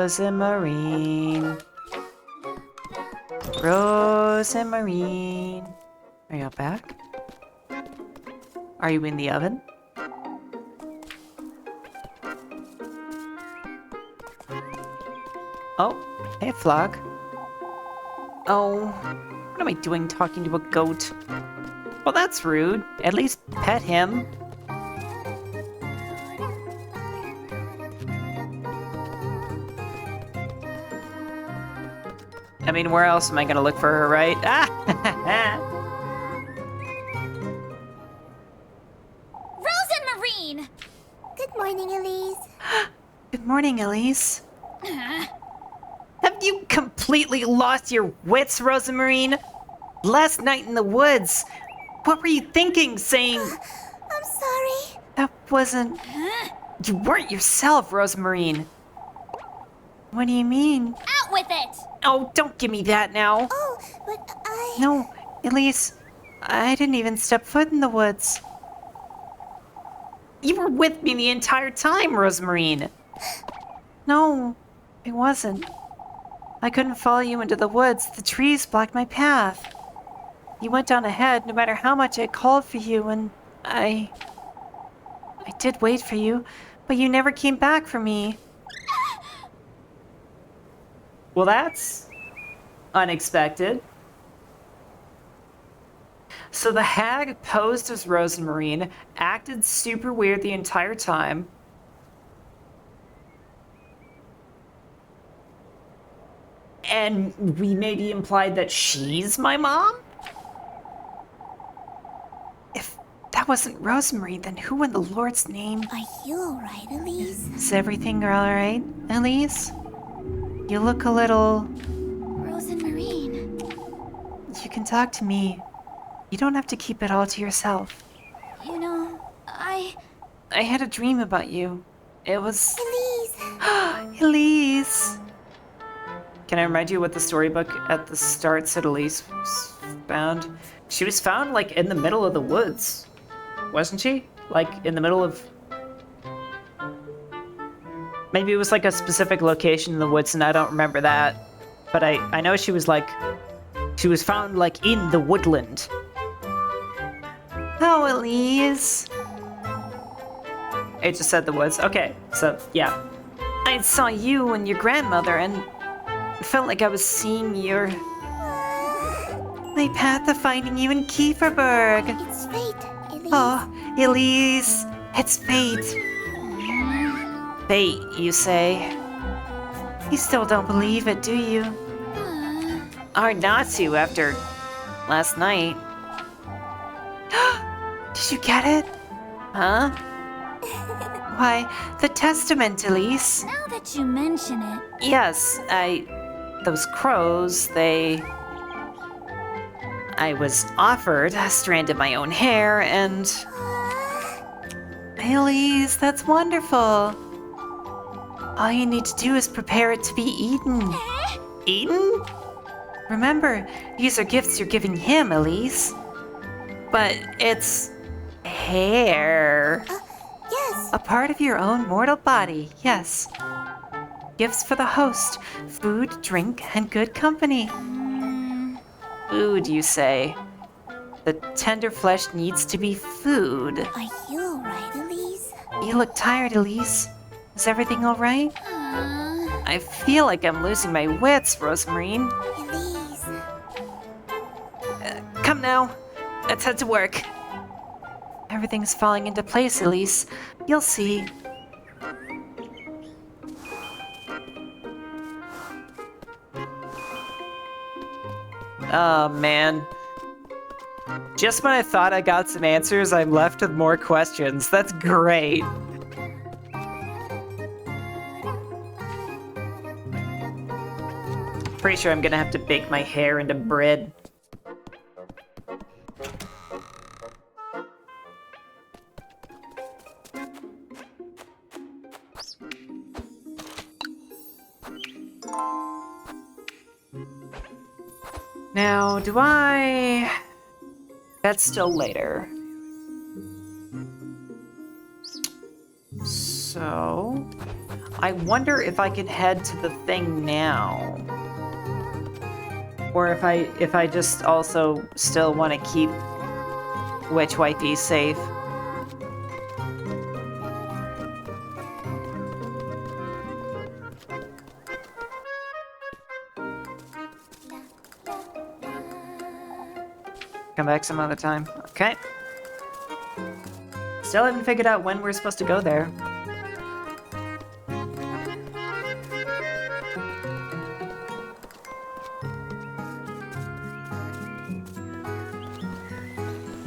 Rosemarine. Rosemarine. Are you back? Are you in the oven? Oh, hey, Flock. Oh, what am I doing talking to a goat? Well, that's rude. At least pet him. I mean, where else am I gonna look for her, right? Rose and Marine! Good morning, Elise. Good morning, Elise. Have you completely lost your wits, Rosemarine? Last night in the woods, what were you thinking, saying... I'm sorry. That wasn't... You weren't yourself, Rosemarine. What do you mean? Out with it! Oh, don't give me that now. Oh, but I... No, Elise, I didn't even step foot in the woods. You were with me the entire time, Rosemarine. No, I wasn't. I couldn't follow you into the woods. The trees blocked my path. You went on ahead no matter how much I called for you, and I did wait for you, but you never came back for me. Well, that's unexpected. So the hag posed as Rosemarine, acted super weird the entire time. And we maybe implied that she's my mom? If that wasn't Rosemarine, then who in the Lord's name? Are you alright, Elise? Is everything alright, Elise? You look a little you can talk to me. You don't have to keep it all to yourself. You know, I had a dream about you. It was... Elise! Elise! Can I remind you what the storybook at the start said Elise was found? She was found, like, in the middle of the woods. Wasn't she? Like, in the middle of... Maybe it was, like, a specific location in the woods, and I don't remember that. But I know she was, like... She was found, like, in the woodland. Oh, Elise. It just said the woods. Okay, so, yeah. I saw you and your grandmother, and it felt like I was seeing your... My path of finding you in Kieferberg. It's fate, Elise. Oh, Elise, it's fate. Fate, you say? You still don't believe it, do you? Hard not to after last night. Did you get it? Huh? Why, the testament, Elise. Now that you mention it, Yes, those crows, I was offered a strand of my own hair, and... Elise, that's wonderful. All you need to do is prepare it to be eaten. Eaten? Remember, these are gifts you're giving him, Elise. But it's... hair. yes. A part of your own mortal body, yes. Gifts for the host, food, drink, and good company. Food, you say? The tender flesh needs to be food. Are you alright, Elise? You look tired, Elise. Is everything all right? I feel like I'm losing my wits, Rosemarine. Elise. Come now. Let's head to work. Everything's falling into place, Elise. You'll see. Oh, man. Just when I thought I got some answers, I'm left with more questions. That's great. Pretty sure I'm gonna have to bake my hair into bread. Now, do I... That's still later. So... I wonder if I can head to the thing now. Or if I just also still want to keep Witch Wifey safe. Come back some other time. Okay. Still haven't figured out when we're supposed to go there.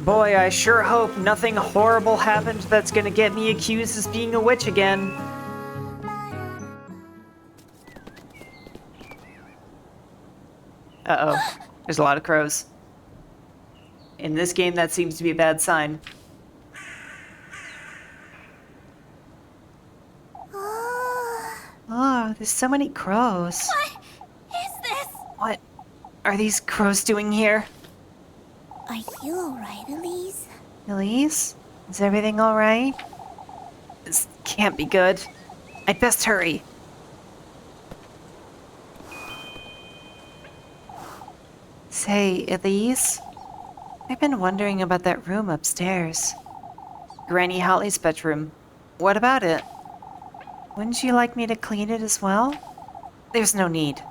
Boy, I sure hope nothing horrible happened that's gonna get me accused as being a witch again. Uh-oh. There's a lot of crows. In this game, that seems to be a bad sign. Oh, there's so many crows. What is this? What are these crows doing here? Are you alright, Elise? Elise? Is everything alright? This can't be good. I'd best hurry. Say, Elise? I've been wondering about that room upstairs. Granny Holly's bedroom. What about it? Wouldn't you like me to clean it as well? There's no need.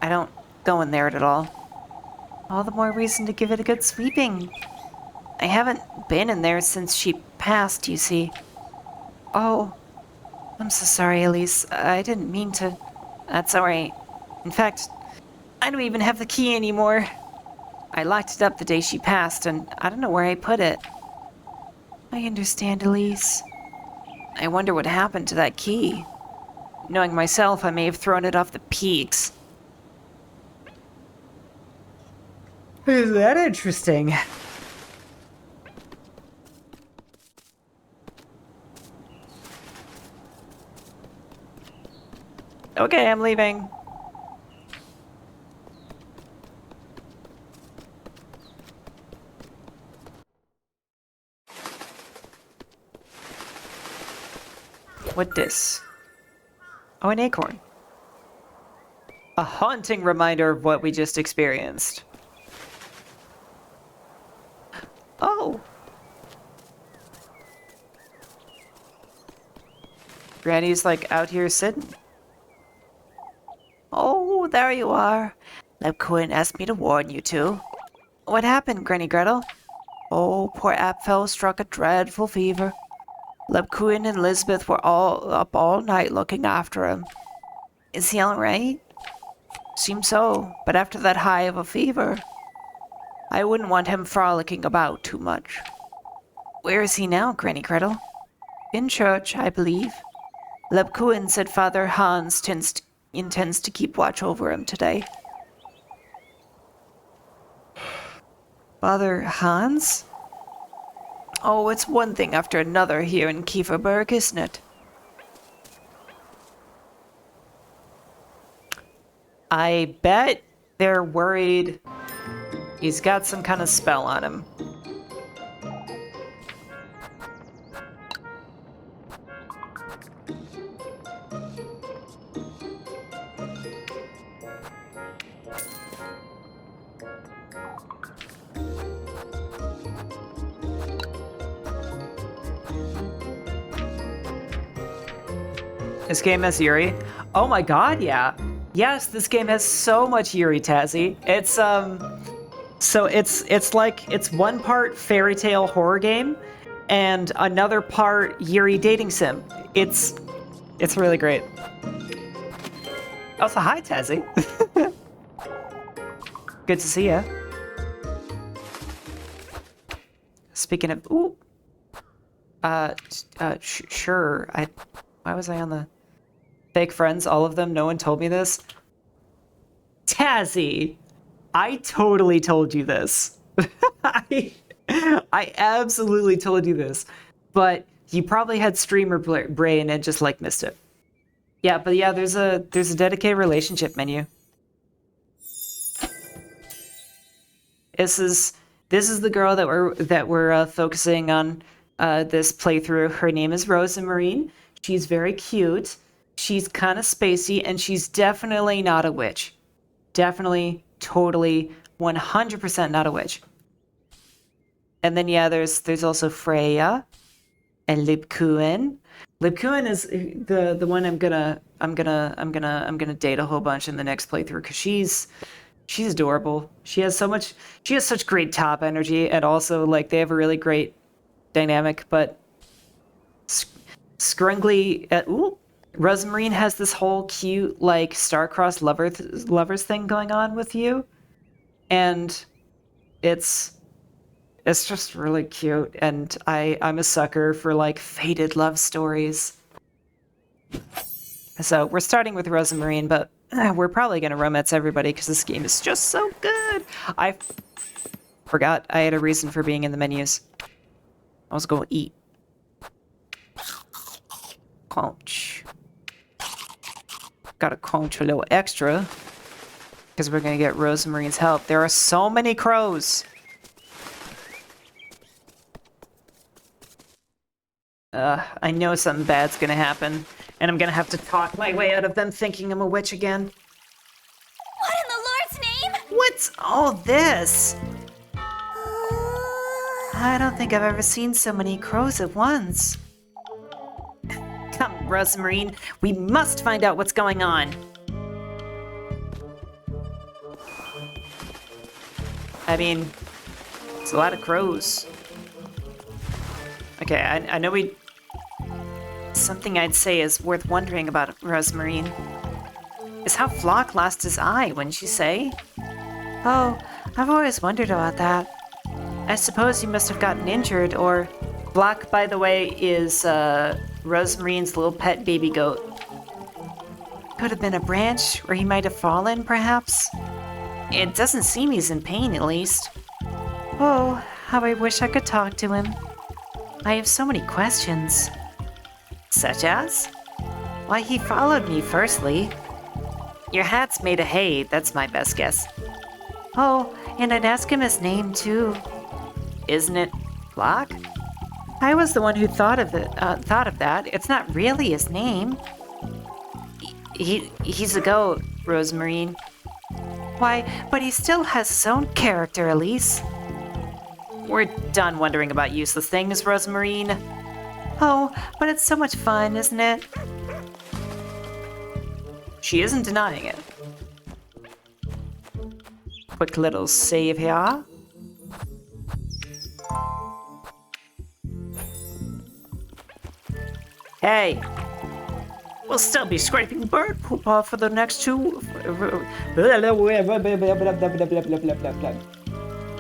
I don't go in there at all. All the more reason to give it a good sweeping. I haven't been in there since she passed, you see. Oh, I'm so sorry, Elise. I didn't mean to. That's alright. In fact, I don't even have the key anymore. I locked it up the day she passed, and I don't know where I put it. I understand, Elise. I wonder what happened to that key. Knowing myself, I may have thrown it off the peaks. Is that interesting? Okay, I'm leaving. What this? Oh, an acorn. A haunting reminder of what we just experienced. Oh. Granny's like out here sitting. Oh, there you are. Lebkuin asked me to warn you two. What happened, Granny Gretel? Oh, poor Apfel struck a dreadful fever. Lebkuin and Elizabeth were all up all night looking after him. Is he all right? Seems so, but after that high of a fever, I wouldn't want him frolicking about too much. Where is he now, Granny Gretel? In church, I believe. Lebkuin said Father Hans intends to keep watch over him today. Father Hans? Oh, it's one thing after another here in Kieferberg, isn't it? I bet they're worried he's got some kind of spell on him. This game has Yuri. Oh my god, yeah. Yes, this game has so much Yuri, Tazzy. It's so it's like it's one part fairy tale horror game and another part Yuri dating sim. It's really great. Also, hi Tazzy. Good to see ya. Speaking of, ooh, sure. Why was I on the fake friends? All of them. No one told me this. Tazzy, I totally told you this. I absolutely told you this, but you probably had streamer brain and just like missed it. Yeah, but yeah, there's a dedicated relationship menu. This is the girl that we're focusing on this playthrough. Her name is Rosamarine. She's very cute. She's kind of spacey, and she's definitely not a witch. Definitely, totally, 100% not a witch. And then yeah, there's also Freya and Libkuin. Libkuin is the one I'm gonna date a whole bunch in the next playthrough because she's adorable. She has such great top energy, and also like they have a really great dynamic. But Scrungly, Rosamarine has this whole cute like star-crossed lovers thing going on with you, and it's just really cute. And I'm a sucker for like fated love stories. So we're starting with Rosamarine, but we're probably gonna romance everybody because this game is just so good. I forgot I had a reason for being in the menus. I was going to eat. Conch. Gotta conch a little extra because we're gonna get Rosamarine's help. There are so many crows. I know something bad's gonna happen, and I'm gonna have to talk my way out of them thinking I'm a witch again. What in the Lord's name? What's all this? I don't think I've ever seen so many crows at once. Come, Rosamarine, we must find out what's going on. I mean, it's a lot of crows. Okay, I know we... Something I'd say is worth wondering about Rosamarine is how Flock lost his eye, wouldn't you say? Oh, I've always wondered about that. I suppose he must have gotten injured, or... Flock, by the way, is Rosamarine's little pet baby goat. Could have been a branch, or he might have fallen, perhaps? It doesn't seem he's in pain, at least. Oh, how I wish I could talk to him. I have so many questions. Such as? Why, he followed me, firstly. Your hat's made of hay, that's my best guess. Oh, and I'd ask him his name, too. Isn't it Locke? I was the one who thought of that. It's not really his name. He's a goat, Rosemarine. Why, but he still has his own character, Elise. We're done wondering about useless things, Rosemarine. Oh, but it's so much fun, isn't it? She isn't denying it. Quick little save here. Hey! We'll still be scraping bird poop off for the next 2...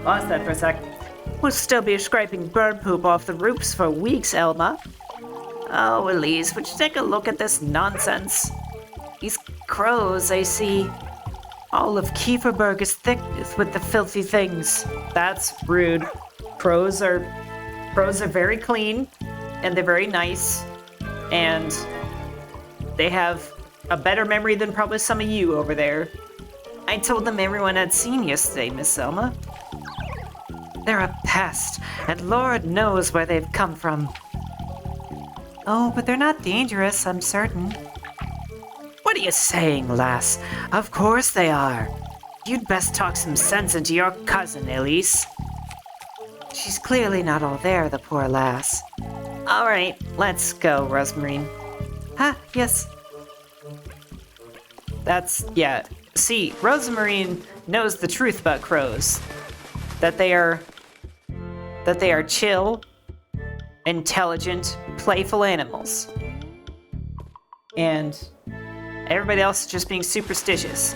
Lost that for a sec. We'll still be scraping bird poop off the roofs for weeks, Elma. Oh, Elise, would you take a look at this nonsense? These crows, I see. All of Kieferberg is thick with the filthy things. That's rude. Crows are very clean, and they're very nice, and they have a better memory than probably some of you over there. I told them everyone had seen yesterday, Miss Selma. They're a pest, and Lord knows where they've come from. Oh, but they're not dangerous, I'm certain. What are you saying, lass? Of course they are. You'd best talk some sense into your cousin, Elise. She's clearly not all there, the poor lass. All right, let's go, Rosemarine. Huh, yes. Yeah. See, Rosemarine knows the truth about crows. That they are chill, intelligent, playful animals. And everybody else is just being superstitious.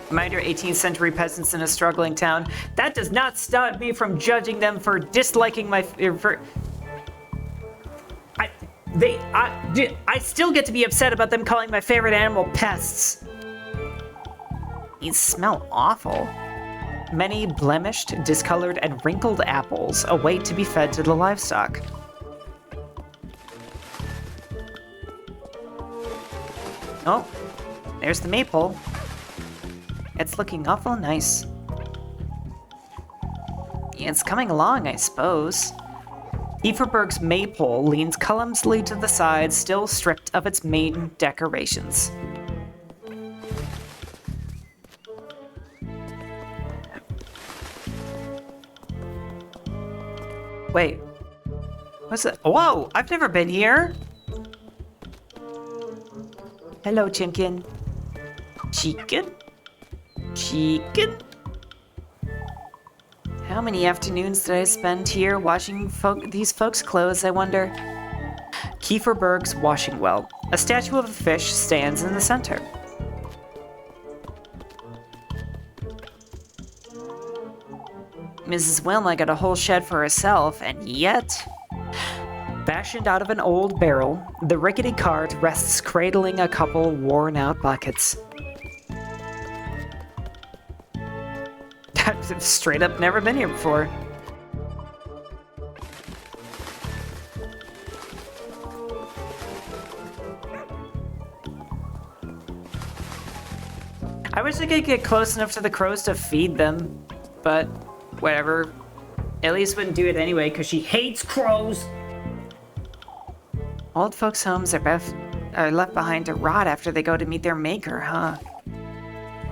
Minor 18th century peasants in a struggling town. That does not stop me from judging them for disliking I still get to be upset about them calling my favorite animal pests. These smell awful. Many blemished, discolored, and wrinkled apples await to be fed to the livestock. Oh, there's the maple. It's looking awful nice. It's coming along, I suppose. Kieferberg's maypole leans clumsily to the side, still stripped of its main decorations. Wait. What's it? Whoa! I've never been here! Hello, Chimkin. Chicken? Chicken? How many afternoons did I spend here washing these folks' clothes, I wonder? Kieferberg's washing well. A statue of a fish stands in the center. Mrs. Wilma got a whole shed for herself, and yet... Fashioned out of an old barrel, the rickety cart rests cradling a couple worn-out buckets. I've straight up never been here before. I wish I could get close enough to the crows to feed them, but whatever. Elise wouldn't do it anyway because she hates crows. Old folks' homes are left behind to rot after they go to meet their maker, huh?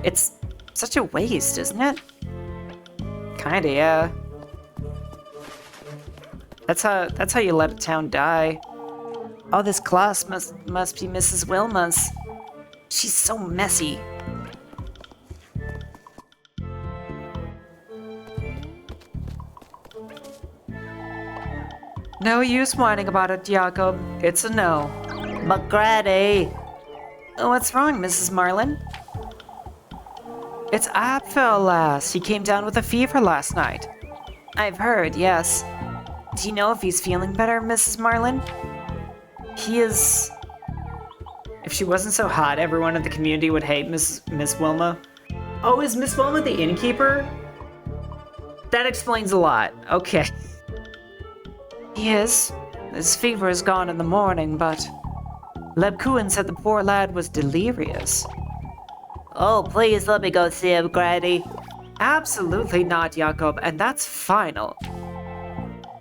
It's such a waste, isn't it? Kinda, yeah. That's how you let a town die. Oh, this class must be Mrs. Wilma's. She's so messy. No use whining about it, Jacob. It's a no. McGrady! What's wrong, Mrs. Marlin? It's Apfel, lass. He came down with a fever last night. I've heard, yes. Do you know if he's feeling better, Mrs. Marlin? He is... If she wasn't so hot, everyone in the community would hate Miss Wilma. Oh, is Miss Wilma the innkeeper? That explains a lot. Okay. Yes, his fever is gone in the morning, but Lebkuin said the poor lad was delirious. Oh, please let me go see him, Granny. Absolutely not, Jakob, and that's final.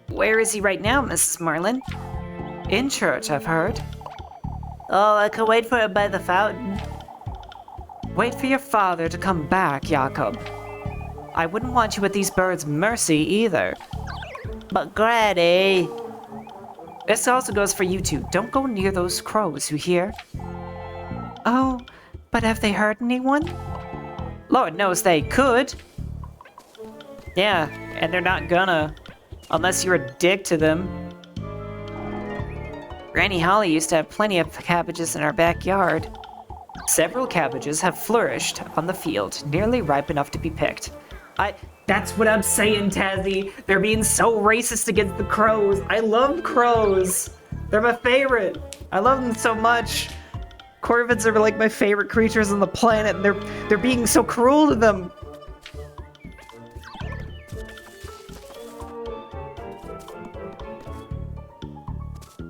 Where is he right now, Mrs. Merlin? In church, I've heard. Oh, I can wait for him by the fountain. Wait for your father to come back, Jakob. I wouldn't want you at these birds' mercy either. But Granny... This also goes for you two. Don't go near those crows, you hear? Oh, but have they hurt anyone? Lord knows they could. Yeah, and they're not gonna. Unless you're a dick to them. Granny Holly used to have plenty of cabbages in our backyard. Several cabbages have flourished on the field, nearly ripe enough to be picked. That's what I'm saying, Tazzy. They're being so racist against the crows. I love crows. They're my favorite. I love them so much. Corvids are like my favorite creatures on the planet, and they're being so cruel to them.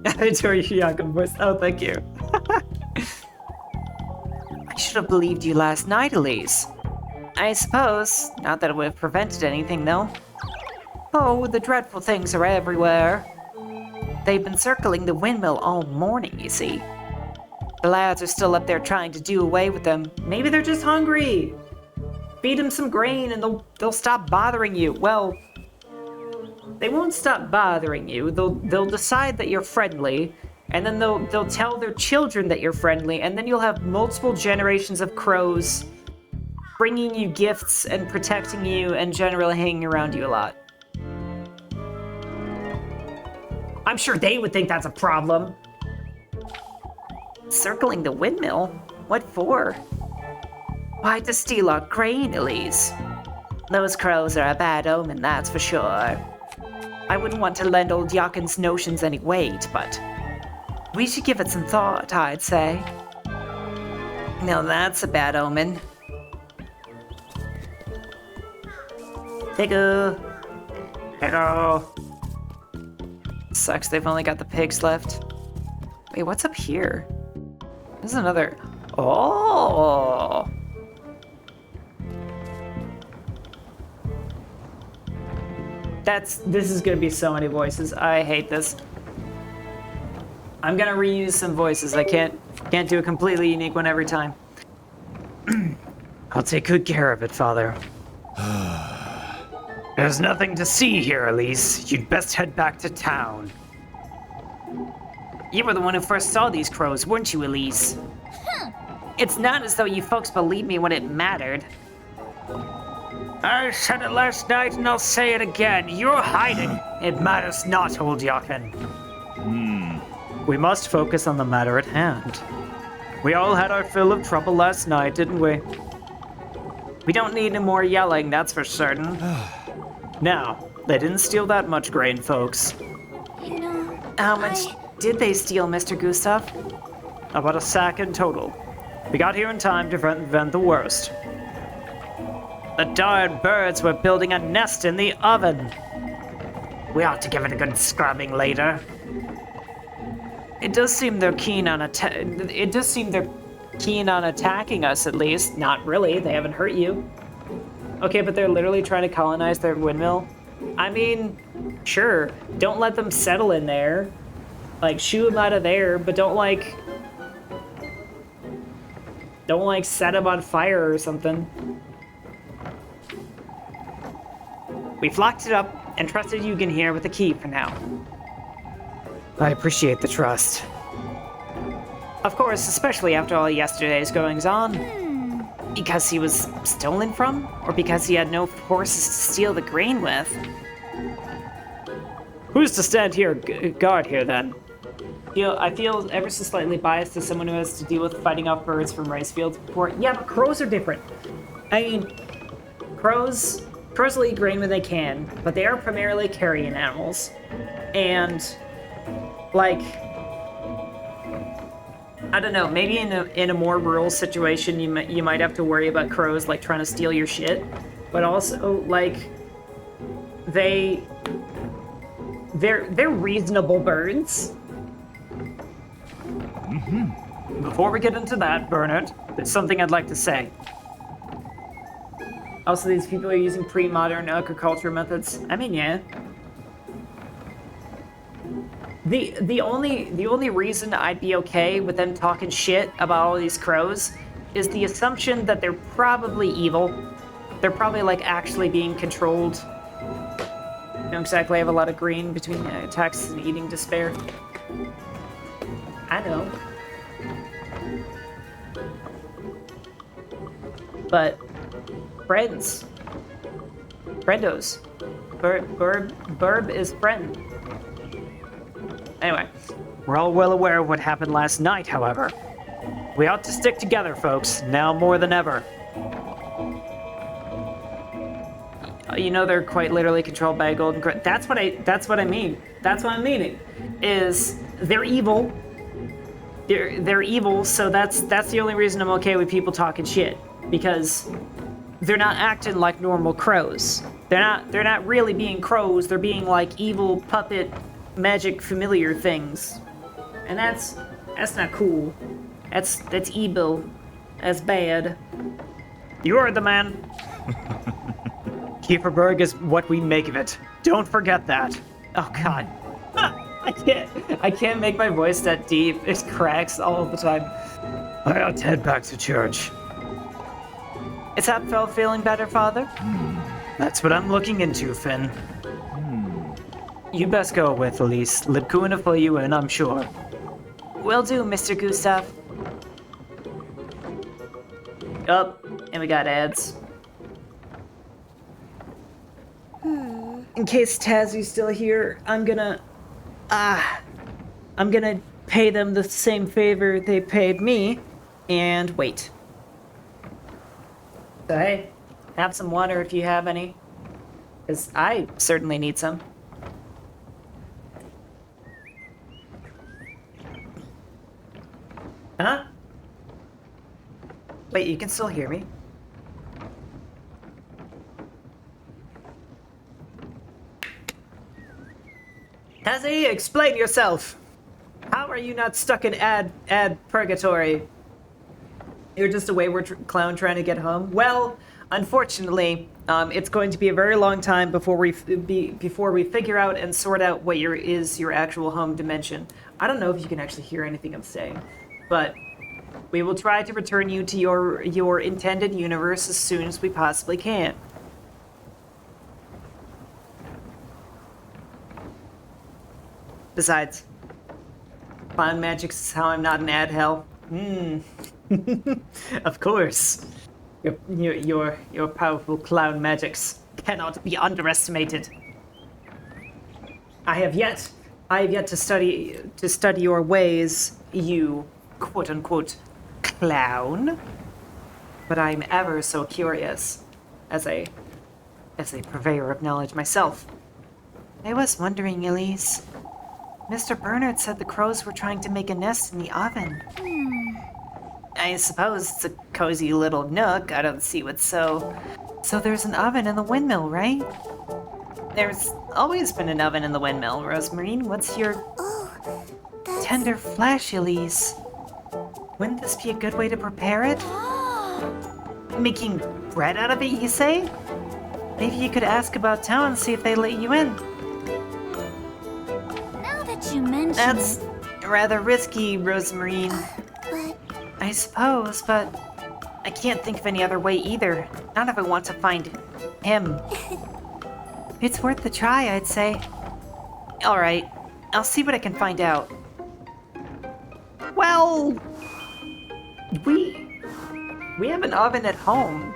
I adore your Jakob voice. Oh, thank you. I should have believed you last night, Elise. I suppose. Not that it would have prevented anything, though. Oh, the dreadful things are everywhere. They've been circling the windmill all morning, you see. The lads are still up there trying to do away with them. Maybe they're just hungry. Feed them some grain and they'll stop bothering you. Well, they won't stop bothering you. They'll decide that you're friendly, and then they'll tell their children that you're friendly, and then you'll have multiple generations of crows bringing you gifts and protecting you and generally hanging around you a lot. I'm sure they would think that's a problem. Circling the windmill? What for? Why, to steal our grain, Elise. Those crows are a bad omen, that's for sure. I wouldn't want to lend old Jockin's notions any weight, but we should give it some thought, I'd say. Now that's a bad omen. Pickle. Hello. Sucks they've only got the pigs left. Wait, what's up here? There's another... Oh! This is gonna be so many voices. I hate this. I'm gonna reuse some voices. I can't do a completely unique one every time. I'll take good care of it, Father. There's nothing to see here, Elise. You'd best head back to town. You were the one who first saw these crows, weren't you, Elise? It's not as though you folks believed me when it mattered. I said it last night and I'll say it again. You're hiding. It matters not, old Jochen. We must focus on the matter at hand. We all had our fill of trouble last night, didn't we? We don't need any more yelling, that's for certain. Now, they didn't steal that much grain, folks. You know, How much did they steal, Mr. Gustav? About a sack in total. We got here in time to prevent the worst. The darn birds were building a nest in the oven. We ought to give it a good scrubbing later. It does seem they're keen on attacking us, at least. Not really, they haven't hurt you. Okay, but they're literally trying to colonize their windmill. I mean, sure, don't let them settle in there. Like, shoo them out of there, but don't set them on fire or something. We've locked it up and trusted Eugen here with the key for now. I appreciate the trust. Of course, especially after all yesterday's goings-on. Because he was stolen from? Or because he had no horses to steal the grain with? Who's to stand here, guard here, then? I feel ever so slightly biased as someone who has to deal with fighting off birds from rice fields before. Yeah, but crows are different. I mean, crows will eat grain when they can, but they are primarily carrion animals. And, like, I don't know. Maybe in a more rural situation, you might have to worry about crows like trying to steal your shit, but also like they're reasonable birds. Before we get into that, Bernard, there's something I'd like to say. Also, these people are using pre-modern agriculture methods. I mean, yeah. The only reason I'd be okay with them talking shit about all these crows is the assumption that they're probably evil. They're probably like actually being controlled. Don't exactly have a lot of green between attacks and eating despair. I know. But friends. Friendos. Burb is friend. Anyway, we're all well aware of what happened last night, however. We ought to stick together, folks, now more than ever. You know they're quite literally controlled by a golden crow. That's what I mean. That's what I'm meaning. Is they're evil. They're evil, so that's the only reason I'm okay with people talking shit. Because they're not acting like normal crows. They're not really being crows, they're being like evil puppet magic familiar things. And that's not cool. That's evil. That's bad. You're the man. Kieferberg is what we make of it. Don't forget that. Oh god. I can't make my voice that deep. It cracks all the time. I ought to head back to church. Is Apfel feeling better, Father? That's what I'm looking into, Finn. You best go with Elise. Libkuin will fill you in, I'm sure. Will do, Mr. Gustav. Oh, and we got ads. In case Tazzy's still here, I'm gonna pay them the same favor they paid me, and wait. So hey, have some water if you have any, because I certainly need some. Huh? Wait, you can still hear me? Tazzy, explain yourself! How are you not stuck in ad purgatory? You're just a wayward clown trying to get home? Well, unfortunately, it's going to be a very long time before we figure out and sort out what your actual home dimension. I don't know if you can actually hear anything I'm saying, but we will try to return you to your intended universe as soon as we possibly can. Besides, clown magic is how I'm not an ad hell. Of course. Your powerful clown magics cannot be underestimated. I have yet to study your ways, you quote unquote clown. But I'm ever so curious as a purveyor of knowledge myself. I was wondering, Elise. Mr. Bernard said the crows were trying to make a nest in the oven. I suppose it's a cozy little nook. I don't see what's so... So there's an oven in the windmill, right? There's always been an oven in the windmill, Rosemarine. What's your... Oh, that's... Tender flesh, Elise. Wouldn't this be a good way to prepare it? Making bread out of it, you say? Maybe you could ask about town and see if they let you in. Now that you mention That's rather risky, Rosemarine. but I suppose, but I can't think of any other way either. Not if I want to find him. It's worth a try, I'd say. All right, I'll see what I can find out. Well, we have an oven at home.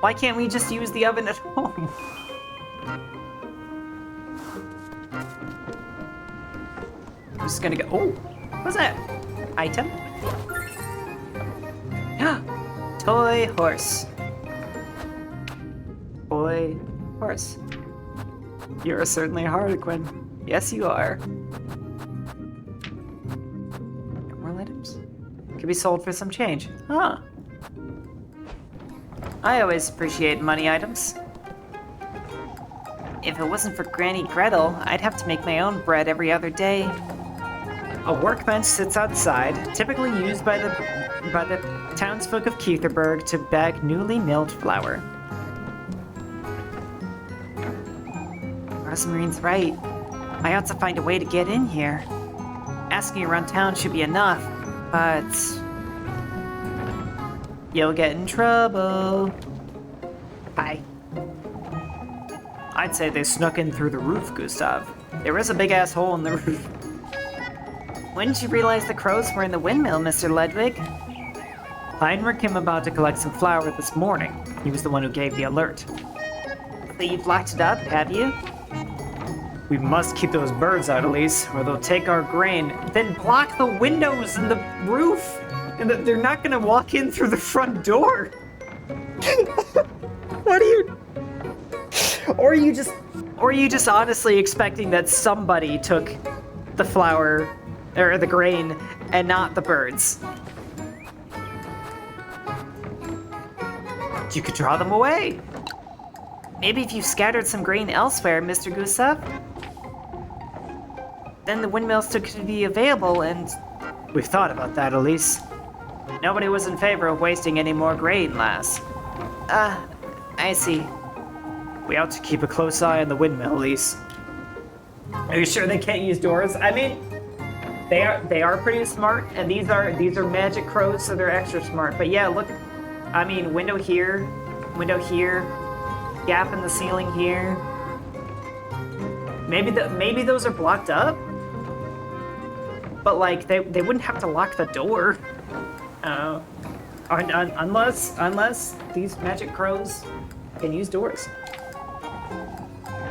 Why can't we just use the oven at home? I'm just gonna go. Oh, what's that? Item? Toy horse. Toy horse. You're certainly a harlequin. Yes, you are. More items? could be sold for some change. Huh. I always appreciate money items. If it wasn't for Granny Gretel, I'd have to make my own bread every other day. A workbench sits outside, typically used by the townsfolk of Keitherberg to bag newly milled flour. Rosmarine's right. I ought to find a way to get in here. Asking around town should be enough, but you'll get in trouble. Hi. I'd say they snuck in through the roof, Gustav. There is a big-ass hole in the roof. When did you realize the crows were in the windmill, Mr. Ludwig? Heinrich came about to collect some flour this morning. He was the one who gave the alert. So you've locked it up, have you? We must keep those birds out, Elise, or they'll take our grain. Then block the windows and the roof! And they're not gonna walk in through the front door! What are you... Or are you just honestly expecting that somebody took the flour, or the grain, and not the birds? You could draw them away. Maybe if you scattered some grain elsewhere, Mr. Gustav? Then the windmills could be available and... We've thought about that, Elise. Nobody was in favor of wasting any more grain, lass. I see. We ought to keep a close eye on the windmill, Elise. Are you sure they can't use doors? I mean, they are pretty smart, and these are magic crows, so they're extra smart. But yeah, look, I mean, window here, gap in the ceiling here. Maybe those are blocked up, but like they wouldn't have to lock the door. Unless these magic crows can use doors.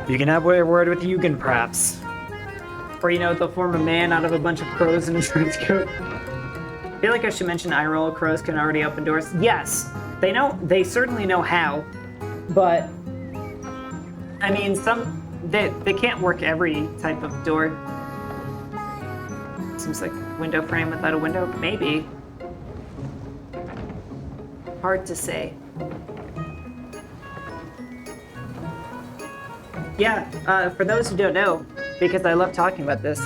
You can have a word with Eugen, perhaps. Or, you know, they'll form a man out of a bunch of crows in a trench coat. I feel like I should mention Iroll crows can already open doors. Yes, they certainly know how, but I mean, they can't work every type of door. Seems like window frame without a window, maybe. Hard to say. Yeah, for those who don't know, because I love talking about this,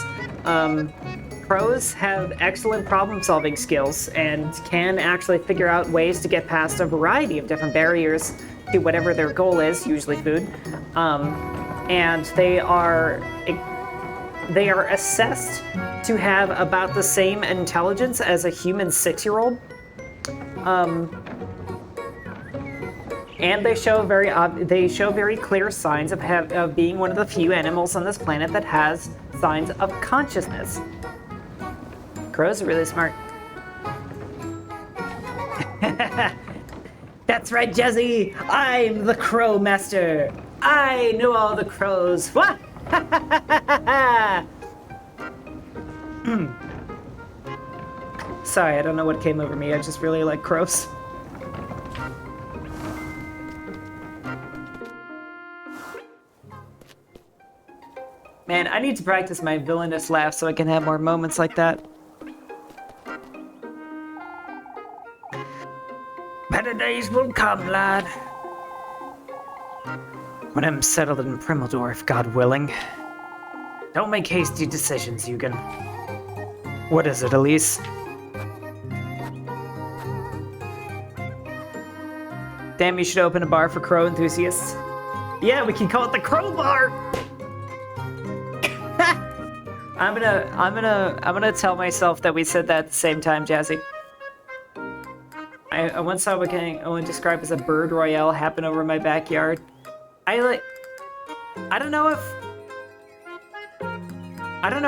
crows have excellent problem-solving skills and can actually figure out ways to get past a variety of different barriers to whatever their goal is, usually food. And they are assessed to have about the same intelligence as a human 6-year-old. And they show very clear signs of being one of the few animals on this planet that has signs of consciousness. Crows are really smart. That's right, Jesse! I'm the Crow Master! I know all the crows! What? Sorry, I don't know what came over me. I just really like crows. Man, I need to practice my villainous laugh so I can have more moments like that. Better days will come, lad. When I'm settled in Primeldorf, God willing. Don't make hasty decisions, Eugen. What is it, Elise? Damn, you should open a bar for crow enthusiasts. Yeah, we can call it the Crow Bar! I'm gonna tell myself that we said that at the same time, Jazzy. I once saw what I would describe as a bird royale happen over my backyard. I don't know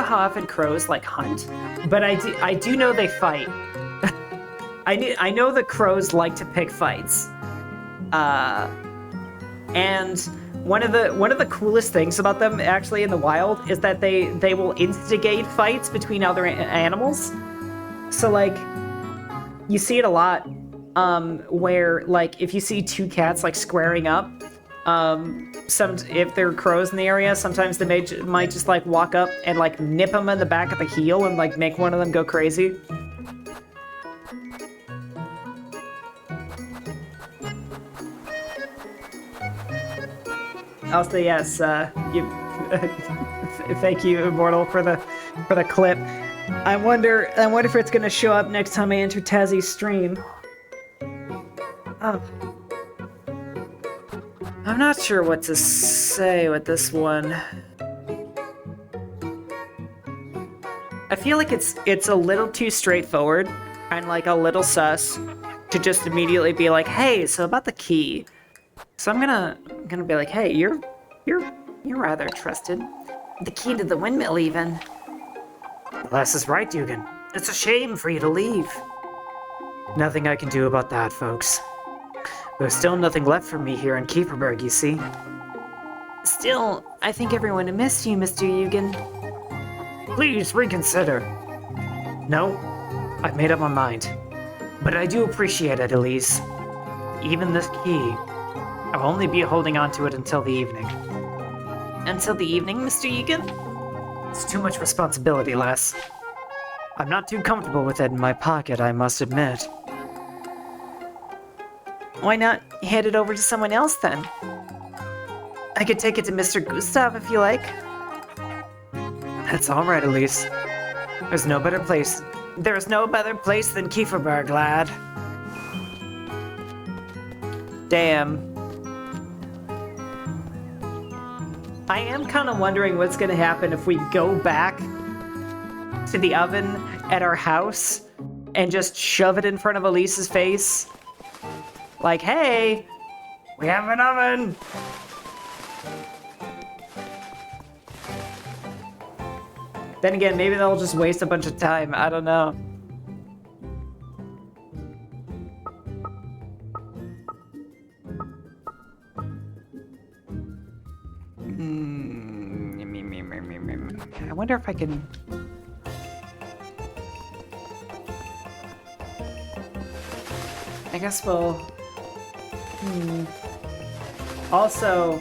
how often crows like hunt, but I do know they fight. I know the crows like to pick fights. And one of the coolest things about them actually in the wild is that they will instigate fights between other animals. So like you see it a lot where like if you see two cats like squaring up, if there are crows in the area, sometimes they might just like walk up and like nip them in the back of the heel and like make one of them go crazy. I'll say yes. Thank you, Immortal, for the clip. I wonder if it's gonna show up next time I enter Tazzy's stream. Oh. I'm not sure what to say with this one. I feel like it's a little too straightforward and like a little sus to just immediately be like, hey, so about the key. So I'm gonna be like, hey, you're rather trusted. The key to the windmill, even. Les is right, Dugan. It's a shame for you to leave. Nothing I can do about that, folks. There's still nothing left for me here in Kieferberg, you see. Still, I think everyone missed you, Mr. Eugen. Please reconsider. No, I've made up my mind. But I do appreciate it, Elise. Even this key, I'll only be holding on to it until the evening. Until the evening, Mr. Eugen? It's too much responsibility, Les. I'm not too comfortable with it in my pocket, I must admit. Why not hand it over to someone else, then? I could take it to Mr. Gustav if you like. That's all right, Elise. There's no better place than Kieferberg, lad. Damn. I am kind of wondering what's going to happen if we go back to the oven at our house and just shove it in front of Elise's face. Like, hey, we have an oven! Then again, maybe they'll just waste a bunch of time. I don't know. I wonder if I can... I guess we'll... Also,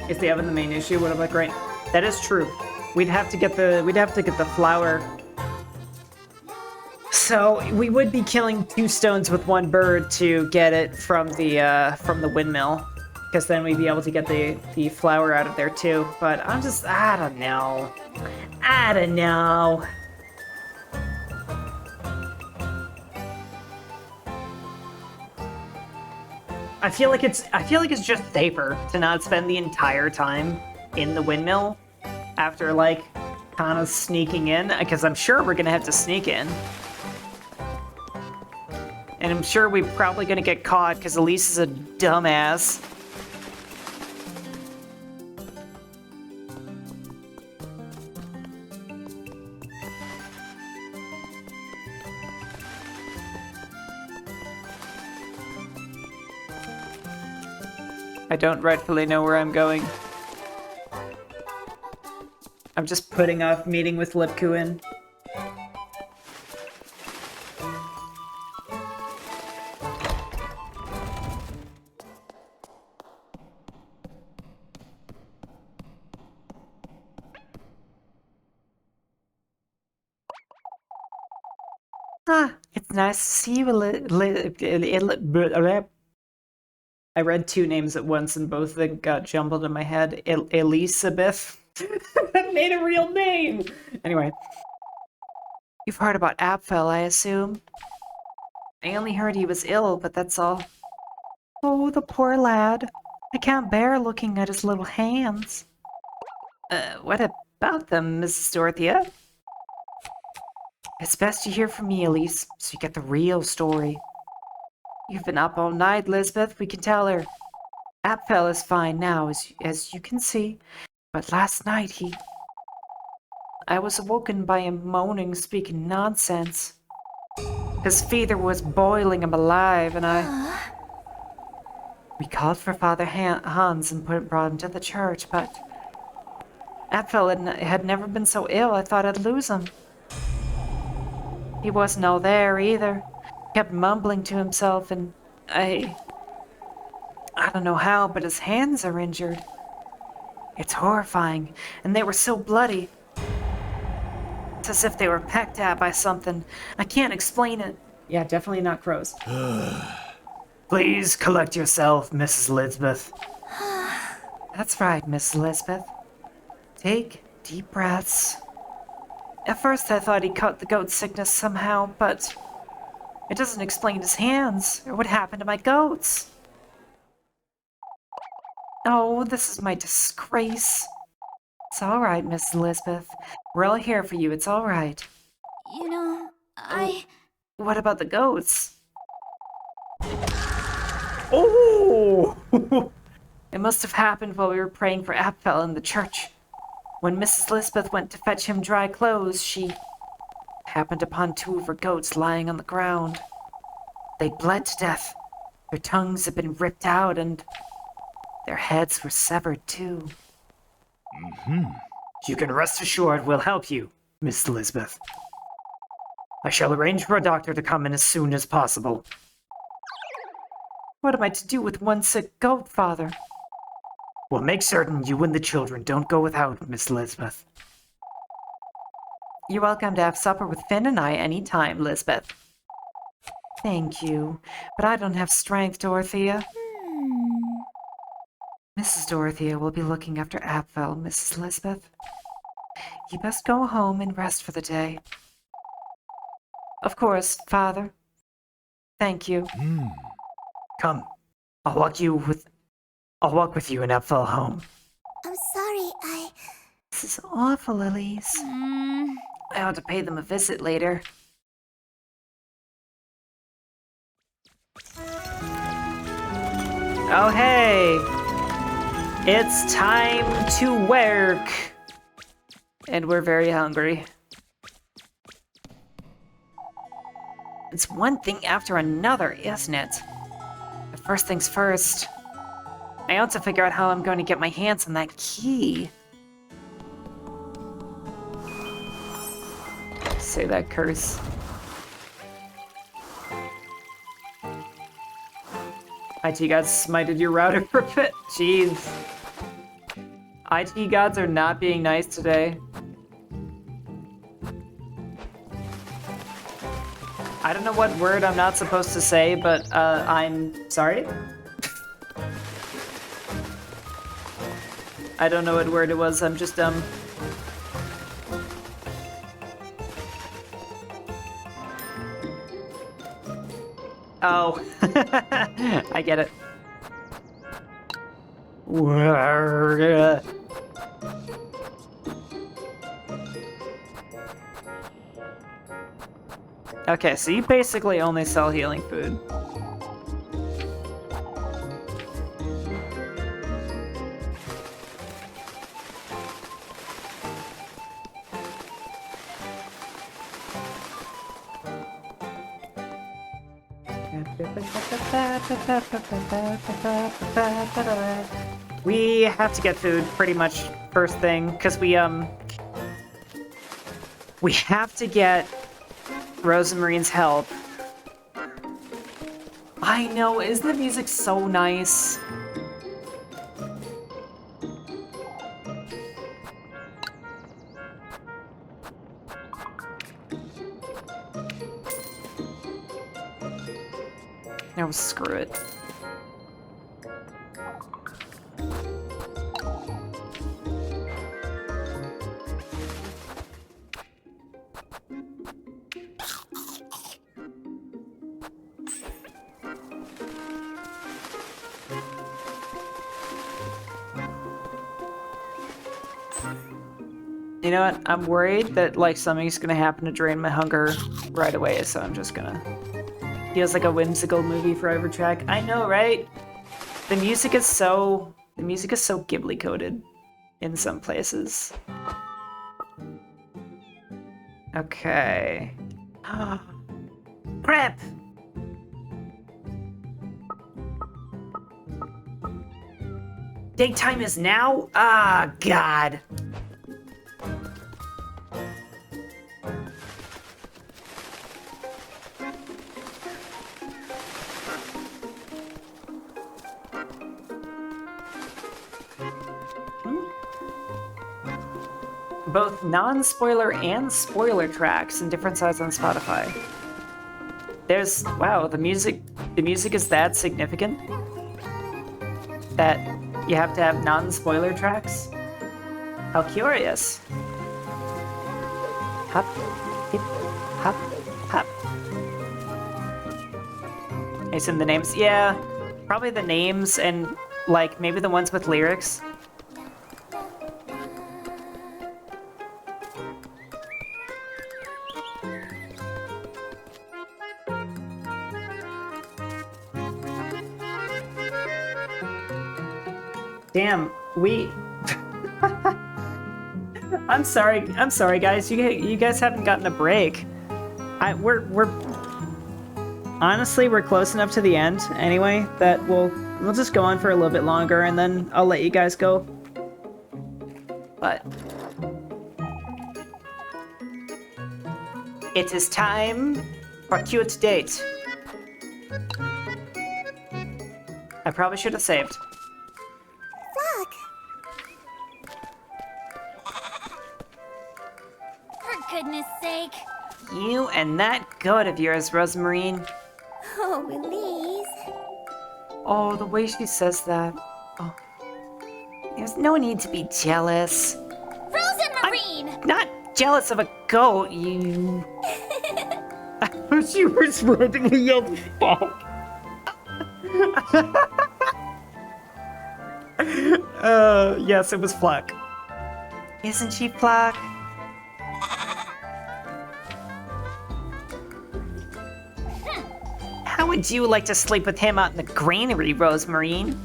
is the oven the main issue? What am I right? That is true. We'd have to get the flour. So we would be killing two stones with one bird to get it from the windmill, because then we'd be able to get the flour out of there too. But I don't know. I feel like it's just safer to not spend the entire time in the windmill after like kind of sneaking in, because I'm sure we're gonna have to sneak in. And I'm sure we're probably gonna get caught because Elise is a dumbass. I don't rightfully know where I'm going. I'm just putting off meeting with Lipkuin. It's nice to see you. I read two names at once and both of them got jumbled in my head. Elizabeth. That made a real name! Anyway. You've heard about Apfel, I assume? I only heard he was ill, but that's all. Oh, the poor lad. I can't bear looking at his little hands. What about them, Mrs. Dorothea? It's best you hear from me, Elise, so you get the real story. You've been up all night, Lisbeth, we can tell her. Apfel is fine now, as you can see, but last night I was awoken by him moaning, speaking nonsense. His fever was boiling him alive, and we called for Father Hans and brought him to the church, but Apfel had never been so ill I thought I'd lose him. He wasn't all there either. Kept mumbling to himself, and I don't know how, but his hands are injured. It's horrifying, and they were so bloody. It's as if they were pecked at by something. I can't explain it. Yeah, definitely not crows. Please collect yourself, Mrs. Elizabeth. That's right, Miss Elizabeth. Take deep breaths. At first I thought he caught the goat sickness somehow, but it doesn't explain his hands or what happened to my goats. Oh, this is my disgrace. It's all right, Miss Elizabeth. We're all here for you. It's all right. You know, What about the goats? Oh! It must have happened while we were praying for Apfel in the church. When Mrs. Elizabeth went to fetch him dry clothes, she happened upon 2 of her goats lying on the ground. They bled to death. Their tongues had been ripped out and their heads were severed too. You can rest assured we'll help you, Miss Elizabeth. I shall arrange for a doctor to come in as soon as possible. What am I to do with one sick goat, Father? We'll make certain you and the children don't go without, Miss Elizabeth. You're welcome to have supper with Finn and I any time, Lisbeth. Thank you, but I don't have strength, Dorothea. Mrs. Dorothea will be looking after Apfel, Mrs. Lisbeth. You best go home and rest for the day. Of course, Father. Thank you. Come, I'll walk with you and Apfel home. I'm sorry, This is awful, Elise. I ought to pay them a visit later. Oh, hey! It's time to work! And we're very hungry. It's one thing after another, isn't it? But first things first. I ought to figure out how I'm going to get my hands on that key. Say that curse. IT gods smited your router for a bit. Jeez. IT gods are not being nice today. I don't know what word I'm not supposed to say, but I'm sorry. I don't know what word it was, I'm just dumb. Oh, I get it. Okay, so you basically only sell healing food. We have to get food pretty much first thing, because we have to get Rosamarine's help. I know, isn't the music so nice? No, screw it. You know what? I'm worried that like something's gonna happen to drain my hunger right away, so I'm just gonna... Feels like a whimsical movie forever track. I know, right? The music is so Ghibli coded in some places. Okay. Crap! Daytime is now? Ah, God. Both non-spoiler and spoiler tracks in different sides on Spotify. There's wow, the music is that significant that you have to have non-spoiler tracks. How curious. Hop, hip, hop, hop. It's in the names. Yeah, probably the names and like maybe the ones with lyrics. Damn, we. I'm sorry, guys. You guys haven't gotten a break. We're honestly we're close enough to the end anyway that we'll just go on for a little bit longer and then I'll let you guys go. But it is time for cute date. I probably should have saved. Look. For goodness sake. You and that goat of yours, Rosemarine. Oh, Elise. Oh, the way she says that. Oh. There's no need to be jealous. Rose and Marine! Not jealous of a goat, you. She was randomly yelled, fuck. Yes, it was Fluck. Isn't she Fluck? How would you like to sleep with him out in the granary, Rosemarine?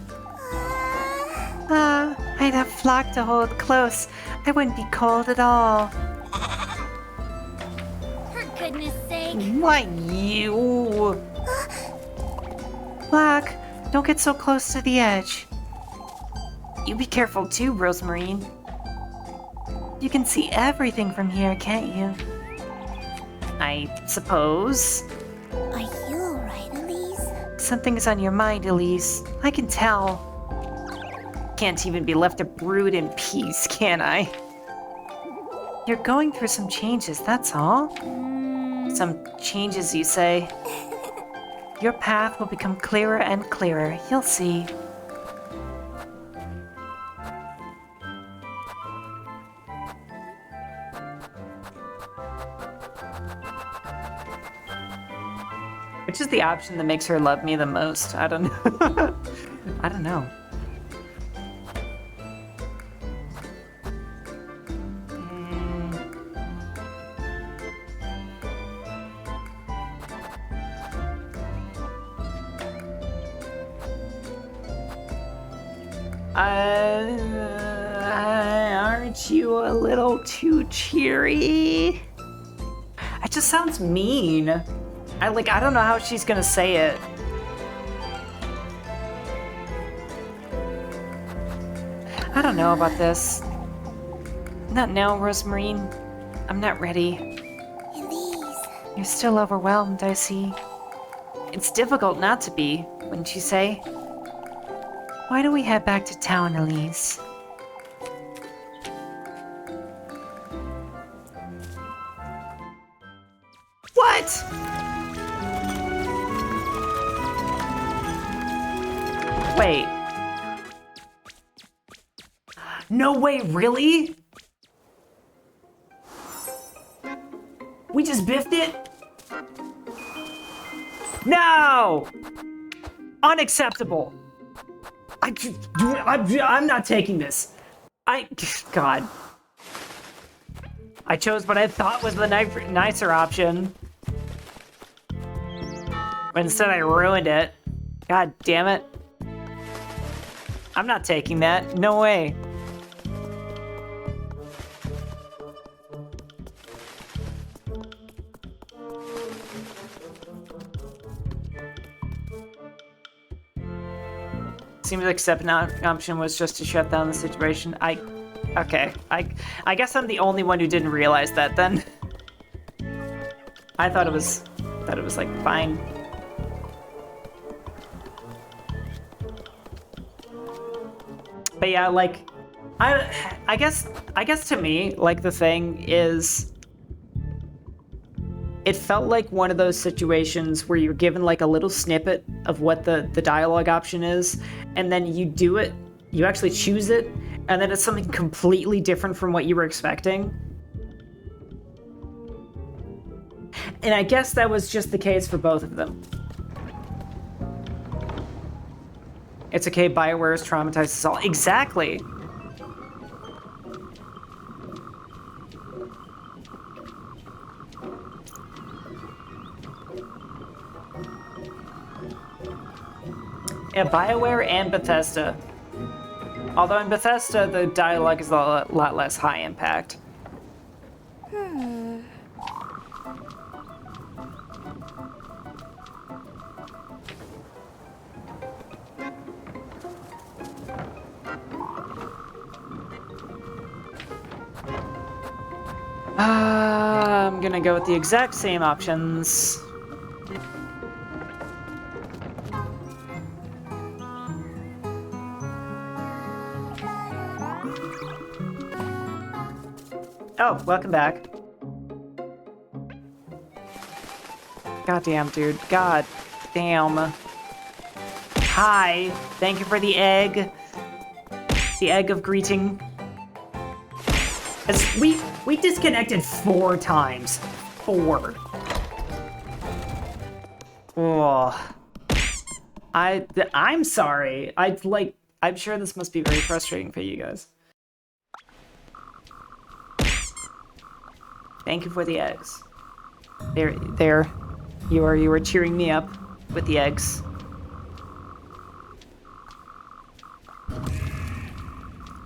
I'd have Flock to hold close. I wouldn't be cold at all. For goodness sake. Why you? Flock, don't get so close to the edge. You be careful too, Rosemarine. You can see everything from here, can't you? I suppose. Are you alright, Elise? Something's on your mind, Elise. I can tell. Can't even be left to brood in peace, can I? You're going through some changes, that's all. Some changes, you say? Your path will become clearer and clearer. You'll see. Which is the option that makes her love me the most? I don't know. I don't know. Aren't you a little too cheery? It just sounds mean. I don't know how she's gonna say it. I don't know about this. Not now, Rosemarine. I'm not ready. Elise. You're still overwhelmed, I see. It's difficult not to be, wouldn't you say? Why don't we head back to town, Elise? What? Wait. No way, really? We just biffed it? No! Unacceptable. I'm not taking this. God. I chose what I thought was the nicer option. But instead I ruined it. God damn it. I'm not taking that. No way. Seems like second option was just to shut down the situation. Okay. I guess I'm the only one who didn't realize that then. I thought it was like fine. But yeah, like I guess to me, like the thing is it felt like one of those situations where you're given like a little snippet of what the dialogue option is, and then you do it, you actually choose it, and then it's something completely different from what you were expecting. And I guess that was just the case for both of them. It's okay, BioWare is traumatized us all. Exactly. Yeah, BioWare and Bethesda. Although in Bethesda, the dialogue is a lot less high impact. I'm gonna go with the exact same options. Oh, welcome back. Goddamn, dude. God damn. Hi. Thank you for the egg. The egg of greeting. As we disconnected 4 times. 4. Oh. I'm sorry. I'm sure this must be very frustrating for you guys. Thank you for the eggs. There. You were cheering me up with the eggs.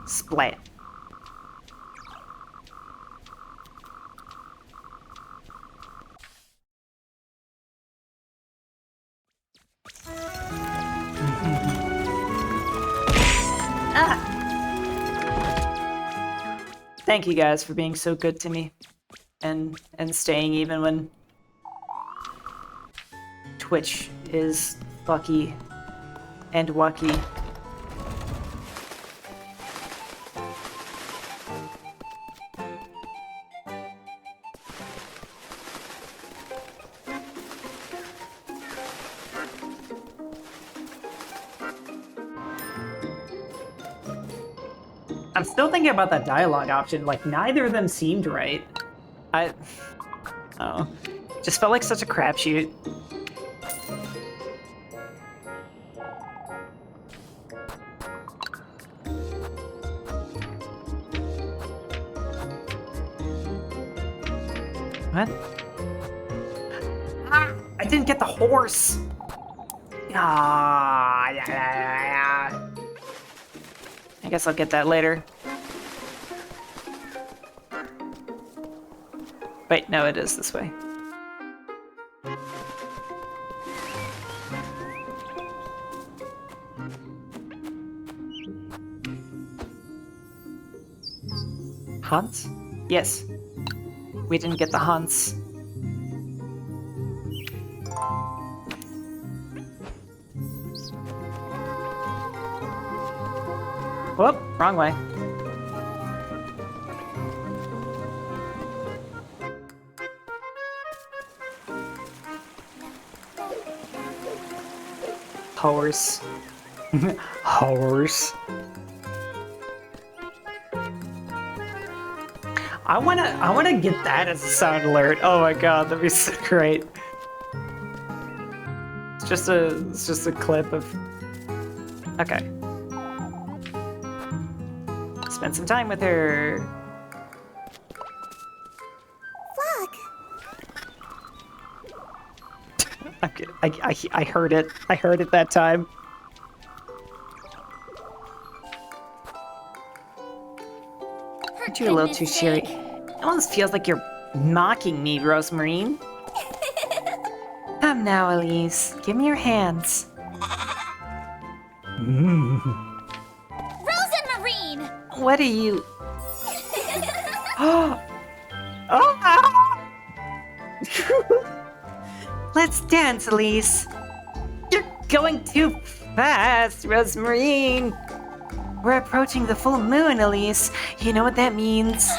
Splat. Ah! Thank you guys for being so good to me. And staying even when Twitch is fucky and wacky. I'm still thinking about that dialogue option. Like, neither of them seemed right. Oh, just felt like such a crapshoot. What? Ah, I didn't get the horse. Ah, yeah. I guess I'll get that later. Wait, no, it is this way. Hunts? Yes. We didn't get the hunts. Whoop, wrong way. Horse. Horse. I wanna get that as a sound alert. Oh my god, that'd be so great. It's just a clip of. Okay. Spend some time with her. Fuck. I heard it. I heard it that time. Aren't you a little too cheery? It almost feels like you're mocking me, Rosemarine. Come now, Elise. Give me your hands. Rosemarine! What are you? Oh! Oh! Let's dance, Elise. You're going too fast, Rosemarine. We're approaching the full moon, Elise. You know what that means?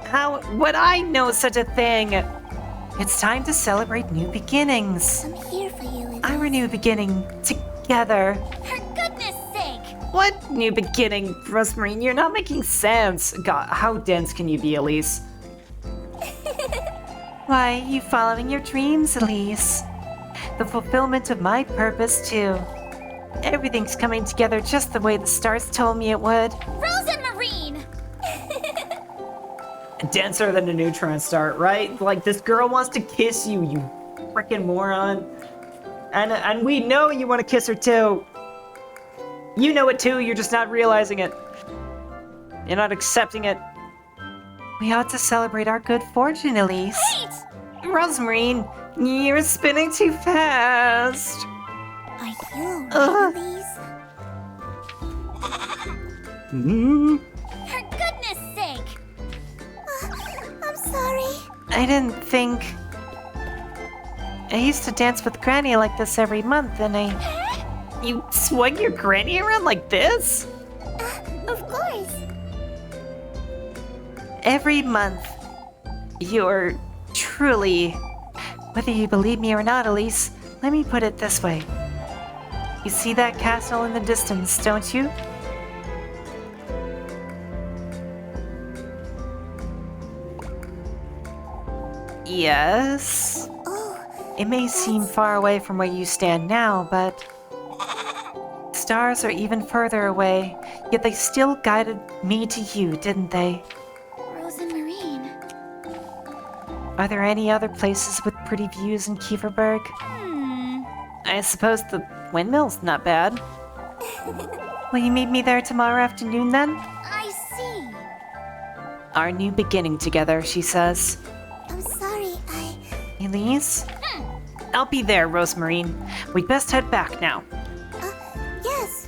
How would I know such a thing? It's time to celebrate new beginnings. I'm here for you, Elise. Our new beginning together. For goodness sake! What new beginning, Rosemarine? You're not making sense. God, how dense can you be, Elise? Why, you following your dreams, Elise. The fulfillment of my purpose, too. Everything's coming together just the way the stars told me it would. Rose and Marine! Denser than a neutron star, right? Like, this girl wants to kiss you, you freaking moron. And we know you want to kiss her too. You know it too, you're just not realizing it. You're not accepting it. We ought to celebrate our good fortune, Elise. Wait! Rosemarine, you're spinning too fast. Are you alright, Elise? For goodness sake! I'm sorry. I didn't think... I used to dance with Granny like this every month, and You swing your granny around like this? Of course. every month. You're truly... Whether you believe me or not, Elise, let me put it this way. You see that castle in the distance, don't you? Yes. Oh, It may seem far away from where you stand now, but stars are even further away, yet they still guided me to you, didn't they? Rose and Marine. Are there any other places with pretty views in Kieferberg? I suppose the windmill's not bad. Will you meet me there tomorrow afternoon then? I see. Our new beginning together, she says. I'm sorry, Elise? I'll be there, Rosemarine. We'd best head back now. yes.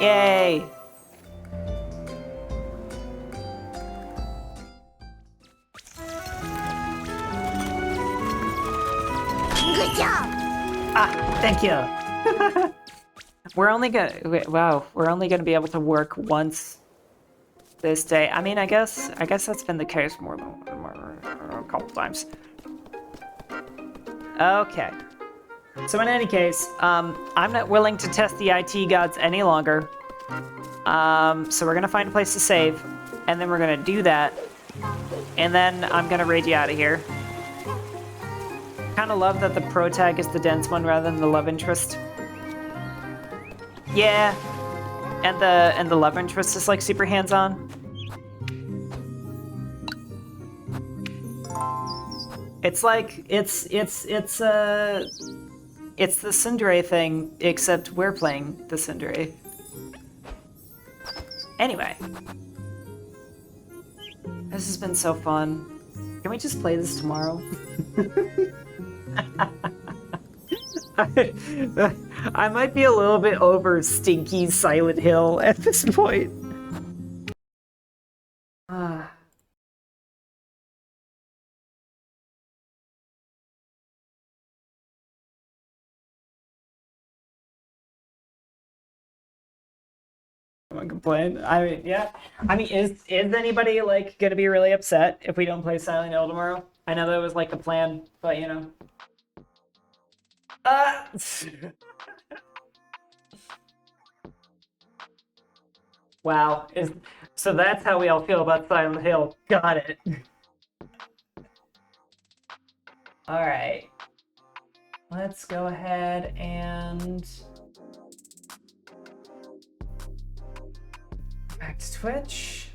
Yay! Good job. Ah, thank you. We're only gonna be able to work once this day. I mean, I guess that's been the case more a couple times. Okay. So in any case, I'm not willing to test the IT gods any longer. So we're gonna find a place to save, and then we're gonna do that, and then I'm gonna raid you out of here. Kind of love that the pro tag is the dense one rather than the love interest. Yeah, and the love interest is like super hands-on. It's like it's the tsundere thing, except we're playing the tsundere. Anyway, this has been so fun. Can we just play this tomorrow? I might be a little bit over stinky Silent Hill at this point. I'm gonna complain. I mean, yeah. I mean, is anybody like gonna be really upset if we don't play Silent Hill tomorrow? I know that was like the plan, but you know. Wow. So that's how we all feel about Silent Hill. Got it. All right. Let's go ahead and back to Twitch.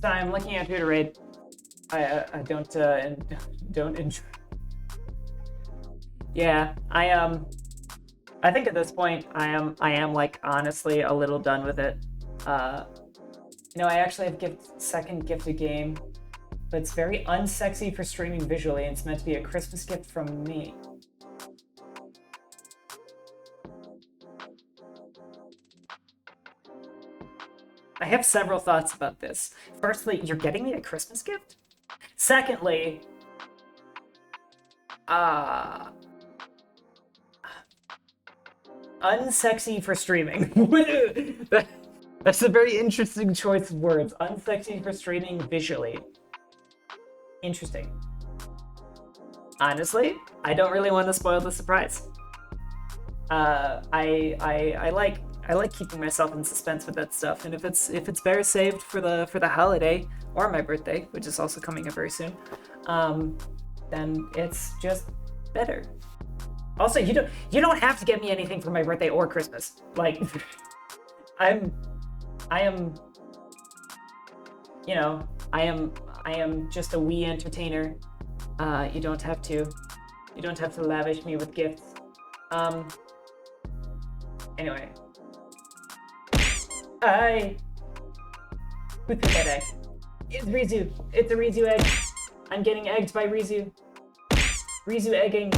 So I'm looking at who to raid. I don't enjoy. Yeah, I think at this point I am like honestly a little done with it. You know, I actually have second gifted game, but it's very unsexy for streaming visually, and it's meant to be a Christmas gift from me. have several thoughts about this. Firstly, you're getting me a Christmas gift? Secondly, unsexy for streaming. That's a very interesting choice of words. Unsexy for streaming visually. Interesting. Honestly, I don't really want to spoil the surprise. I like keeping myself in suspense with that stuff, and if it's better saved for the holiday or my birthday, which is also coming up very soon, then it's just better. Also, you don't have to get me anything for my birthday or Christmas. Like, I am, you know, I am just a wee entertainer. You don't have to lavish me with gifts. Anyway. Who threw that egg? It's Rizu. It's a Rizu egg. I'm getting egged by Rizu. Rizu egging.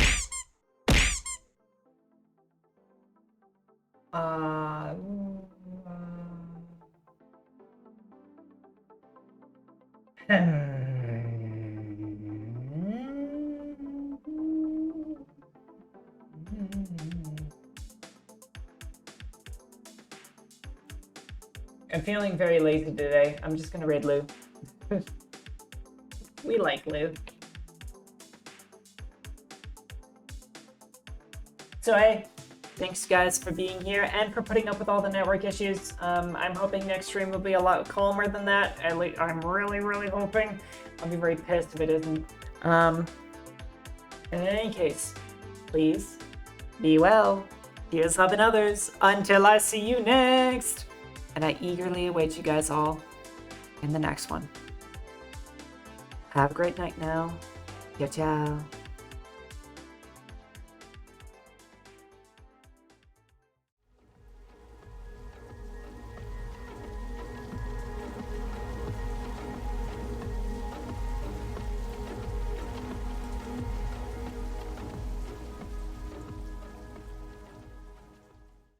I'm feeling very lazy today. I'm just gonna raid Lou. We like Lou. So hey, thanks guys for being here and for putting up with all the network issues. I'm hoping next stream will be a lot calmer than that. I'm really hoping. I'll be very pissed if it isn't. In any case, please be well. Here's Hub and others. Until I see you next. And I eagerly await you guys all in the next one. Have a great night now. Ciao, ciao.